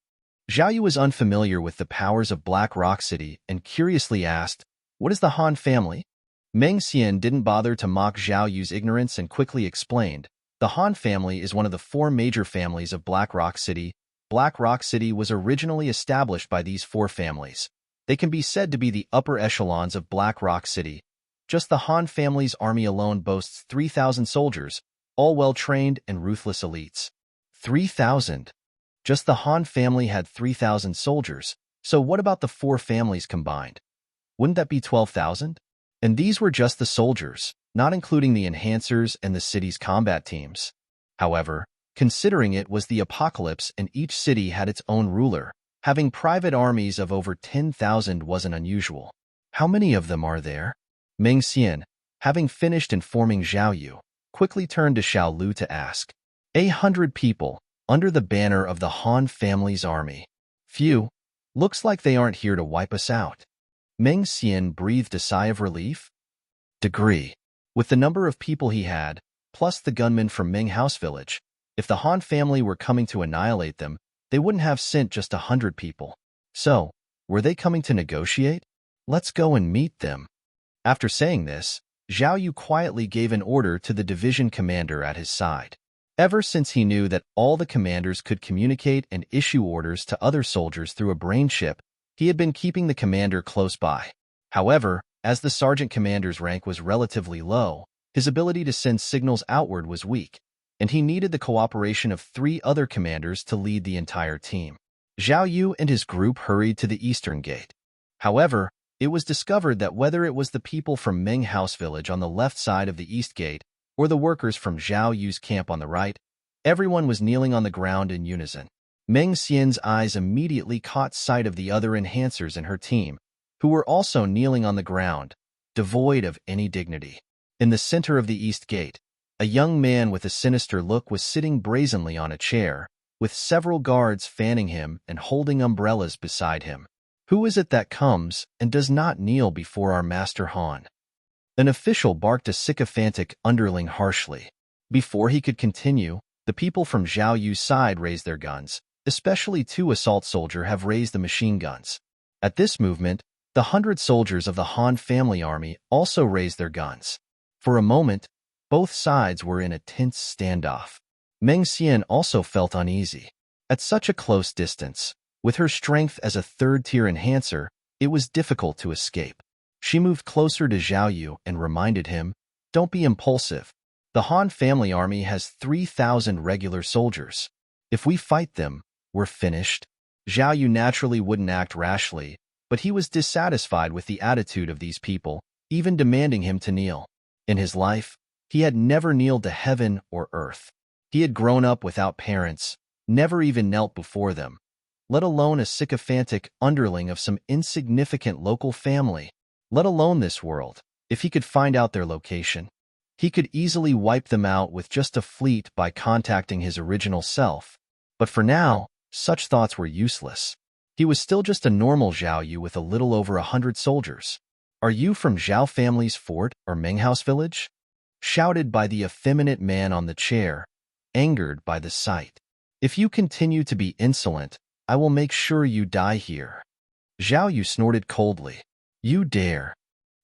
Zhao Yu was unfamiliar with the powers of Black Rock City and curiously asked, "What is the Han family?" Meng Xian didn't bother to mock Zhao Yu's ignorance and quickly explained, "The Han family is one of the 4 major families of Black Rock City. Black Rock City was originally established by these 4 families. They can be said to be the upper echelons of Black Rock City. Just the Han family's army alone boasts 3,000 soldiers, all well-trained and ruthless elites." 3,000? Just the Han family had 3,000 soldiers, so what about the 4 families combined? Wouldn't that be 12,000? And these were just the soldiers, not including the enhancers and the city's combat teams. However, considering it was the apocalypse and each city had its own ruler, having private armies of over 10,000 wasn't unusual. "How many of them are there?" Meng Xian, having finished informing Zhao Yu, quickly turned to Xiao Lu to ask. 100 people, under the banner of the Han family's army. "Phew, looks like they aren't here to wipe us out." Meng Xian breathed a sigh of relief. With the number of people he had, plus the gunmen from Meng House Village, if the Han family were coming to annihilate them, they wouldn't have sent just 100 people. So, were they coming to negotiate? "Let's go and meet them." After saying this, Zhao Yu quietly gave an order to the division commander at his side. Ever since he knew that all the commanders could communicate and issue orders to other soldiers through a brain chip, he had been keeping the commander close by. However, as the sergeant commander's rank was relatively low, his ability to send signals outward was weak, and he needed the cooperation of 3 other commanders to lead the entire team. Zhao Yu and his group hurried to the eastern gate. However, it was discovered that whether it was the people from Meng House Village on the left side of the east gate or the workers from Zhao Yu's camp on the right, everyone was kneeling on the ground in unison. Meng Xian's eyes immediately caught sight of the other enhancers in her team, who were also kneeling on the ground, devoid of any dignity. In the center of the east gate, a young man with a sinister look was sitting brazenly on a chair, with several guards fanning him and holding umbrellas beside him. "Who is it that comes and does not kneel before our Master Han?" An official barked a sycophantic underling harshly. Before he could continue, the people from Zhao Yu's side raised their guns, especially 2 assault soldiers have raised the machine guns. At this movement, the 100 soldiers of the Han family army also raised their guns. For a moment, both sides were in a tense standoff. Meng Xian also felt uneasy. At such a close distance, with her strength as a third-tier enhancer, it was difficult to escape. She moved closer to Zhao Yu and reminded him, "Don't be impulsive. The Han family army has 3,000 regular soldiers. If we fight them, we're finished." Zhao Yu naturally wouldn't act rashly, but he was dissatisfied with the attitude of these people, even demanding him to kneel. In his life, he had never kneeled to heaven or earth. He had grown up without parents, never even knelt before them, let alone a sycophantic underling of some insignificant local family, let alone this world. If he could find out their location, he could easily wipe them out with just a fleet by contacting his original self. But for now, such thoughts were useless. He was still just a normal Zhao Yu with a little over 100 soldiers. "Are you from Zhao family's fort or Meng House village?" shouted by the effeminate man on the chair, angered by the sight. "If you continue to be insolent, I will make sure you die here." Zhao Yu snorted coldly. "You dare."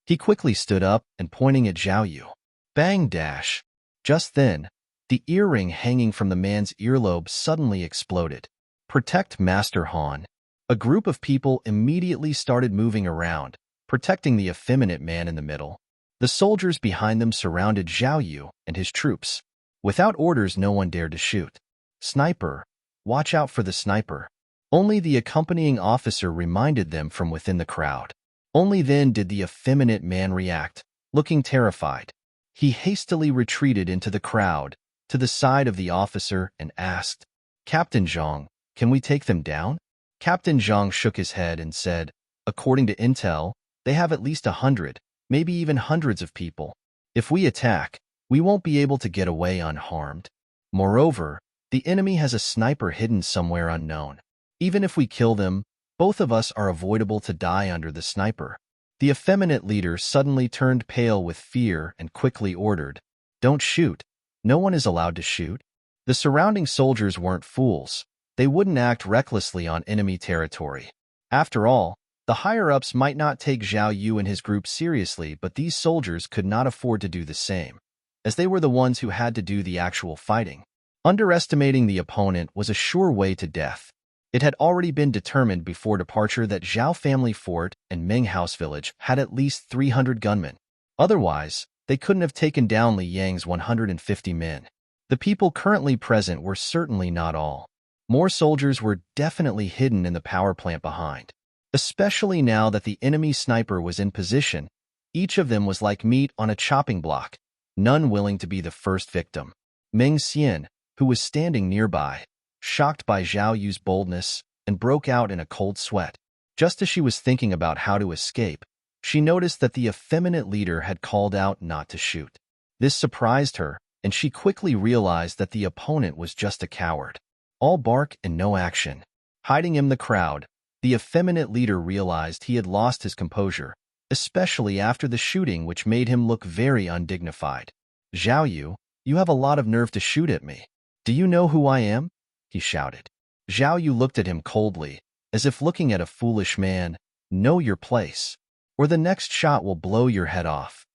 He quickly stood up and pointing at Zhao Yu. Bang dash. Just then, the earring hanging from the man's earlobe suddenly exploded. "Protect Master Han." A group of people immediately started moving around, protecting the effeminate man in the middle. The soldiers behind them surrounded Zhao Yu and his troops. Without orders, no one dared to shoot. "Sniper, watch out for the sniper." Only the accompanying officer reminded them from within the crowd. Only then did the effeminate man react, looking terrified. He hastily retreated into the crowd, to the side of the officer, and asked, "Captain Zhang, can we take them down?" Captain Zhang shook his head and said, "According to intel, they have at least 100, maybe even hundreds of people. If we attack, we won't be able to get away unharmed. Moreover, the enemy has a sniper hidden somewhere unknown. Even if we kill them, both of us are avoidable to die under the sniper." The effeminate leader suddenly turned pale with fear and quickly ordered, "Don't shoot. No one is allowed to shoot." The surrounding soldiers weren't fools. They wouldn't act recklessly on enemy territory. After all, the higher-ups might not take Zhao Yu and his group seriously, but these soldiers could not afford to do the same, as they were the ones who had to do the actual fighting. Underestimating the opponent was a sure way to death. It had already been determined before departure that Zhao family fort and Meng House village had at least 300 gunmen. Otherwise, they couldn't have taken down Li Yang's 150 men. The people currently present were certainly not all. More soldiers were definitely hidden in the power plant behind. Especially now that the enemy sniper was in position, each of them was like meat on a chopping block, none willing to be the first victim. Meng Xian, who was standing nearby, shocked by Zhao Yu's boldness, and broke out in a cold sweat. Just as she was thinking about how to escape, she noticed that the effeminate leader had called out not to shoot. This surprised her, and she quickly realized that the opponent was just a coward. All bark and no action. Hiding in the crowd, the effeminate leader realized he had lost his composure, especially after the shooting, which made him look very undignified. "Zhao Yu, you have a lot of nerve to shoot at me. Do you know who I am?" he shouted. Zhao Yu looked at him coldly, as if looking at a foolish man. "Know your place, or the next shot will blow your head off."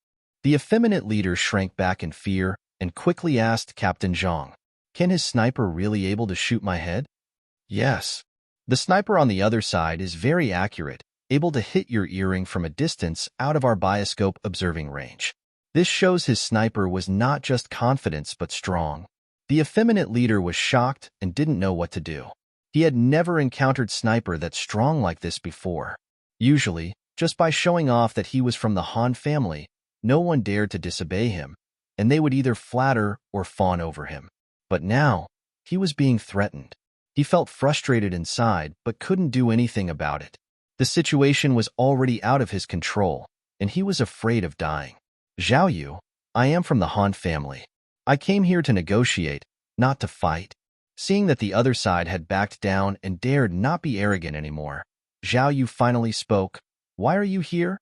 The effeminate leader shrank back in fear and quickly asked Captain Zhang, "Can his sniper really able to shoot my head?" "Yes. The sniper on the other side is very accurate, able to hit your earring from a distance out of our bioscope observing range." This shows his sniper was not just confidence but strong. The effeminate leader was shocked and didn't know what to do. He had never encountered sniper that's strong like this before. Usually, just by showing off that he was from the Han family, no one dared to disobey him, and they would either flatter or fawn over him. But now, he was being threatened. He felt frustrated inside, but couldn't do anything about it. The situation was already out of his control, and he was afraid of dying. "Zhao Yu, I am from the Han family. I came here to negotiate, not to fight." Seeing that the other side had backed down and dared not be arrogant anymore, Zhao Yu finally spoke. Why are you here?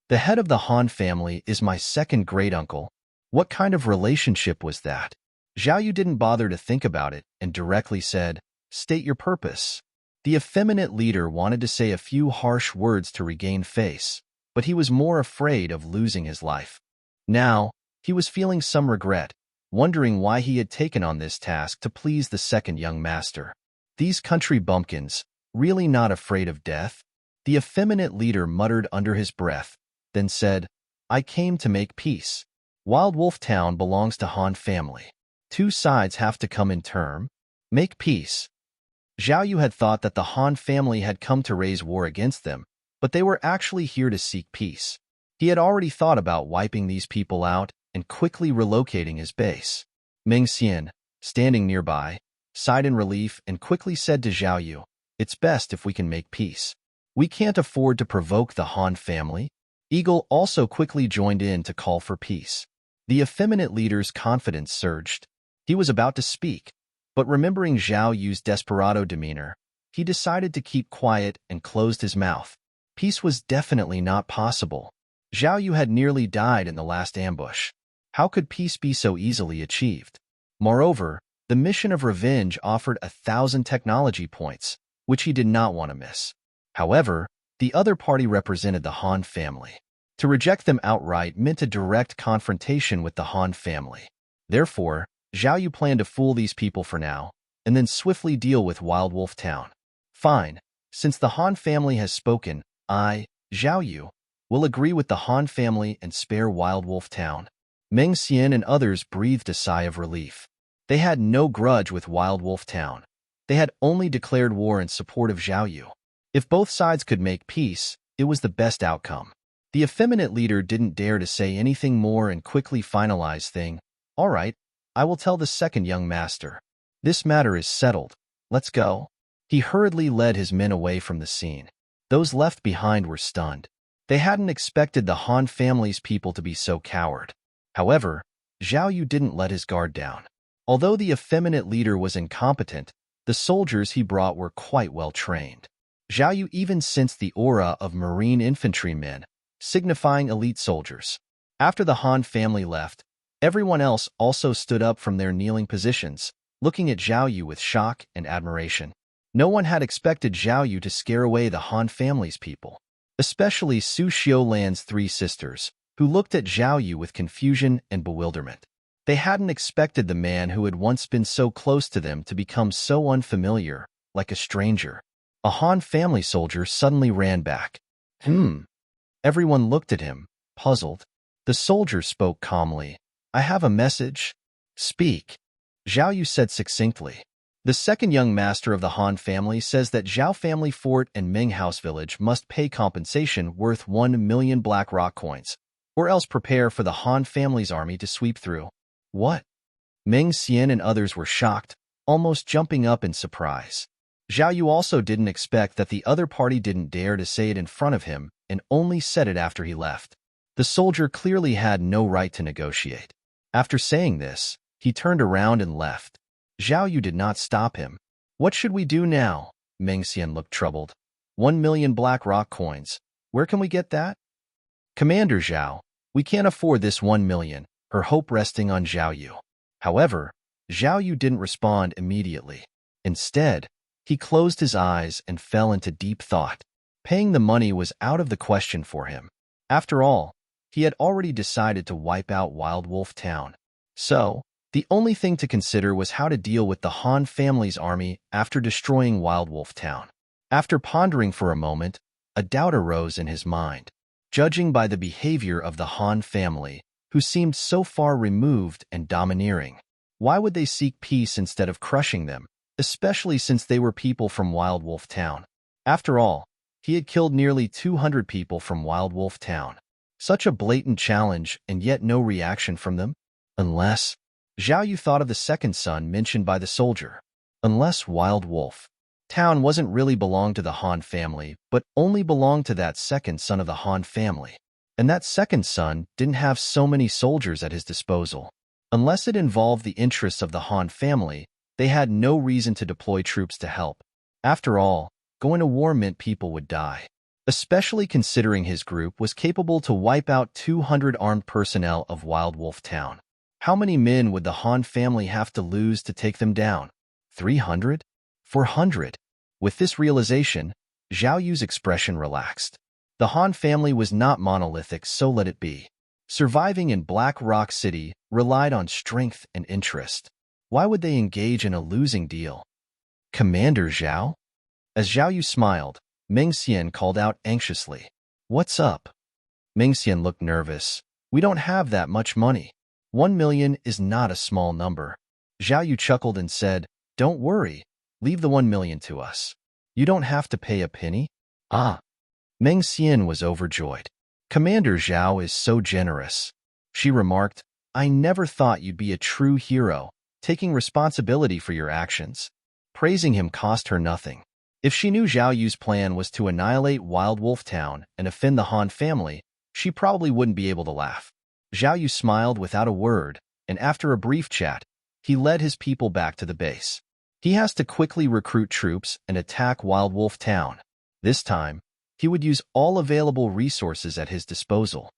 The head of the Han family is my second great-uncle. What kind of relationship was that? Zhao Yu didn't bother to think about it and directly said, state your purpose. The effeminate leader wanted to say a few harsh words to regain face, but he was more afraid of losing his life. Now, he was feeling some regret, wondering why he had taken on this task to please the second young master. These country bumpkins, really not afraid of death? The effeminate leader muttered under his breath, then said, I came to make peace. Wild Wolf Town belongs to Han family. Two sides have to come in term. Make peace. Zhao Yu had thought that the Han family had come to raise war against them, but they were actually here to seek peace. He had already thought about wiping these people out and quickly relocating his base. Meng Xian, standing nearby, sighed in relief and quickly said to Zhao Yu, it's best if we can make peace. We can't afford to provoke the Han family. Eagle also quickly joined in to call for peace. The effeminate leader's confidence surged. He was about to speak, but remembering Zhao Yu's desperado demeanor, he decided to keep quiet and closed his mouth. Peace was definitely not possible. Zhao Yu had nearly died in the last ambush. How could peace be so easily achieved? Moreover, the mission of revenge offered 1,000 technology points, which he did not want to miss. However, the other party represented the Han family. To reject them outright meant a direct confrontation with the Han family. Therefore, Zhao Yu planned to fool these people for now, and then swiftly deal with Wild Wolf Town. Fine, since the Han family has spoken, I, Zhao Yu, will agree with the Han family and spare Wild Wolf Town. Meng Xian and others breathed a sigh of relief. They had no grudge with Wild Wolf Town. They had only declared war in support of Zhao Yu. If both sides could make peace, it was the best outcome. The effeminate leader didn't dare to say anything more and quickly finalized things. All right, I will tell the second young master. This matter is settled. Let's go. He hurriedly led his men away from the scene. Those left behind were stunned. They hadn't expected the Han family's people to be so coward. However, Zhao Yu didn't let his guard down. Although the effeminate leader was incompetent, the soldiers he brought were quite well trained. Zhao Yu even sensed the aura of marine infantrymen, signifying elite soldiers. After the Han family left, everyone else also stood up from their kneeling positions, looking at Zhao Yu with shock and admiration. No one had expected Zhao Yu to scare away the Han family's people, especially Su Xiulan's three sisters, who looked at Zhao Yu with confusion and bewilderment. They hadn't expected the man who had once been so close to them to become so unfamiliar, like a stranger. A Han family soldier suddenly ran back. Everyone looked at him, puzzled. The soldier spoke calmly. I have a message. Speak. Zhao Yu said succinctly. The second young master of the Han family says that Zhao family fort and Ming House village must pay compensation worth 1 million black rock coins, or else prepare for the Han family's army to sweep through. What? Meng Xian and others were shocked, almost jumping up in surprise. Zhao Yu also didn't expect that the other party didn't dare to say it in front of him and only said it after he left. The soldier clearly had no right to negotiate. After saying this, he turned around and left. Zhao Yu did not stop him. What should we do now? Meng Xian looked troubled. 1 million black rock coins. Where can we get that? Commander Zhao, we can't afford this 1 million, her hope resting on Zhao Yu. However, Zhao Yu didn't respond immediately. Instead, he closed his eyes and fell into deep thought. Paying the money was out of the question for him. After all, he had already decided to wipe out Wild Wolf Town. So, the only thing to consider was how to deal with the Han family's army after destroying Wild Wolf Town. After pondering for a moment, a doubt arose in his mind. Judging by the behavior of the Han family, who seemed so far removed and domineering, why would they seek peace instead of crushing them, especially since they were people from Wild Wolf Town? After all, he had killed nearly 200 people from Wild Wolf Town. Such a blatant challenge and yet no reaction from them? Unless... Zhao Yu thought of the second son mentioned by the soldier. Unless Wild Wolf Town wasn't really belonged to the Han family, but only belonged to that second son of the Han family. And that second son didn't have so many soldiers at his disposal. Unless it involved the interests of the Han family, They had no reason to deploy troops to help. After all, going to war meant people would die. Especially considering his group was capable to wipe out 200 armed personnel of Wild Wolf Town. How many men would the Han family have to lose to take them down? 300? 400? With this realization, Zhao Yu's expression relaxed. The Han family was not monolithic, so let it be. Surviving in Black Rock City relied on strength and interest. Why would they engage in a losing deal? Commander Zhao? As Zhao Yu smiled, Meng Xian called out anxiously. What's up? Meng Xian looked nervous. We don't have that much money. 1 million is not a small number. Zhao Yu chuckled and said, Don't worry. Leave the 1 million to us. You don't have to pay a penny. Ah. Meng Xian was overjoyed. Commander Zhao is so generous. She remarked, I never thought you'd be a true hero, taking responsibility for your actions. Praising him cost her nothing. If she knew Zhao Yu's plan was to annihilate Wild Wolf Town and offend the Han family, she probably wouldn't be able to laugh. Zhao Yu smiled without a word, and after a brief chat, he led his people back to the base. He has to quickly recruit troops and attack Wild Wolf Town. This time, he would use all available resources at his disposal.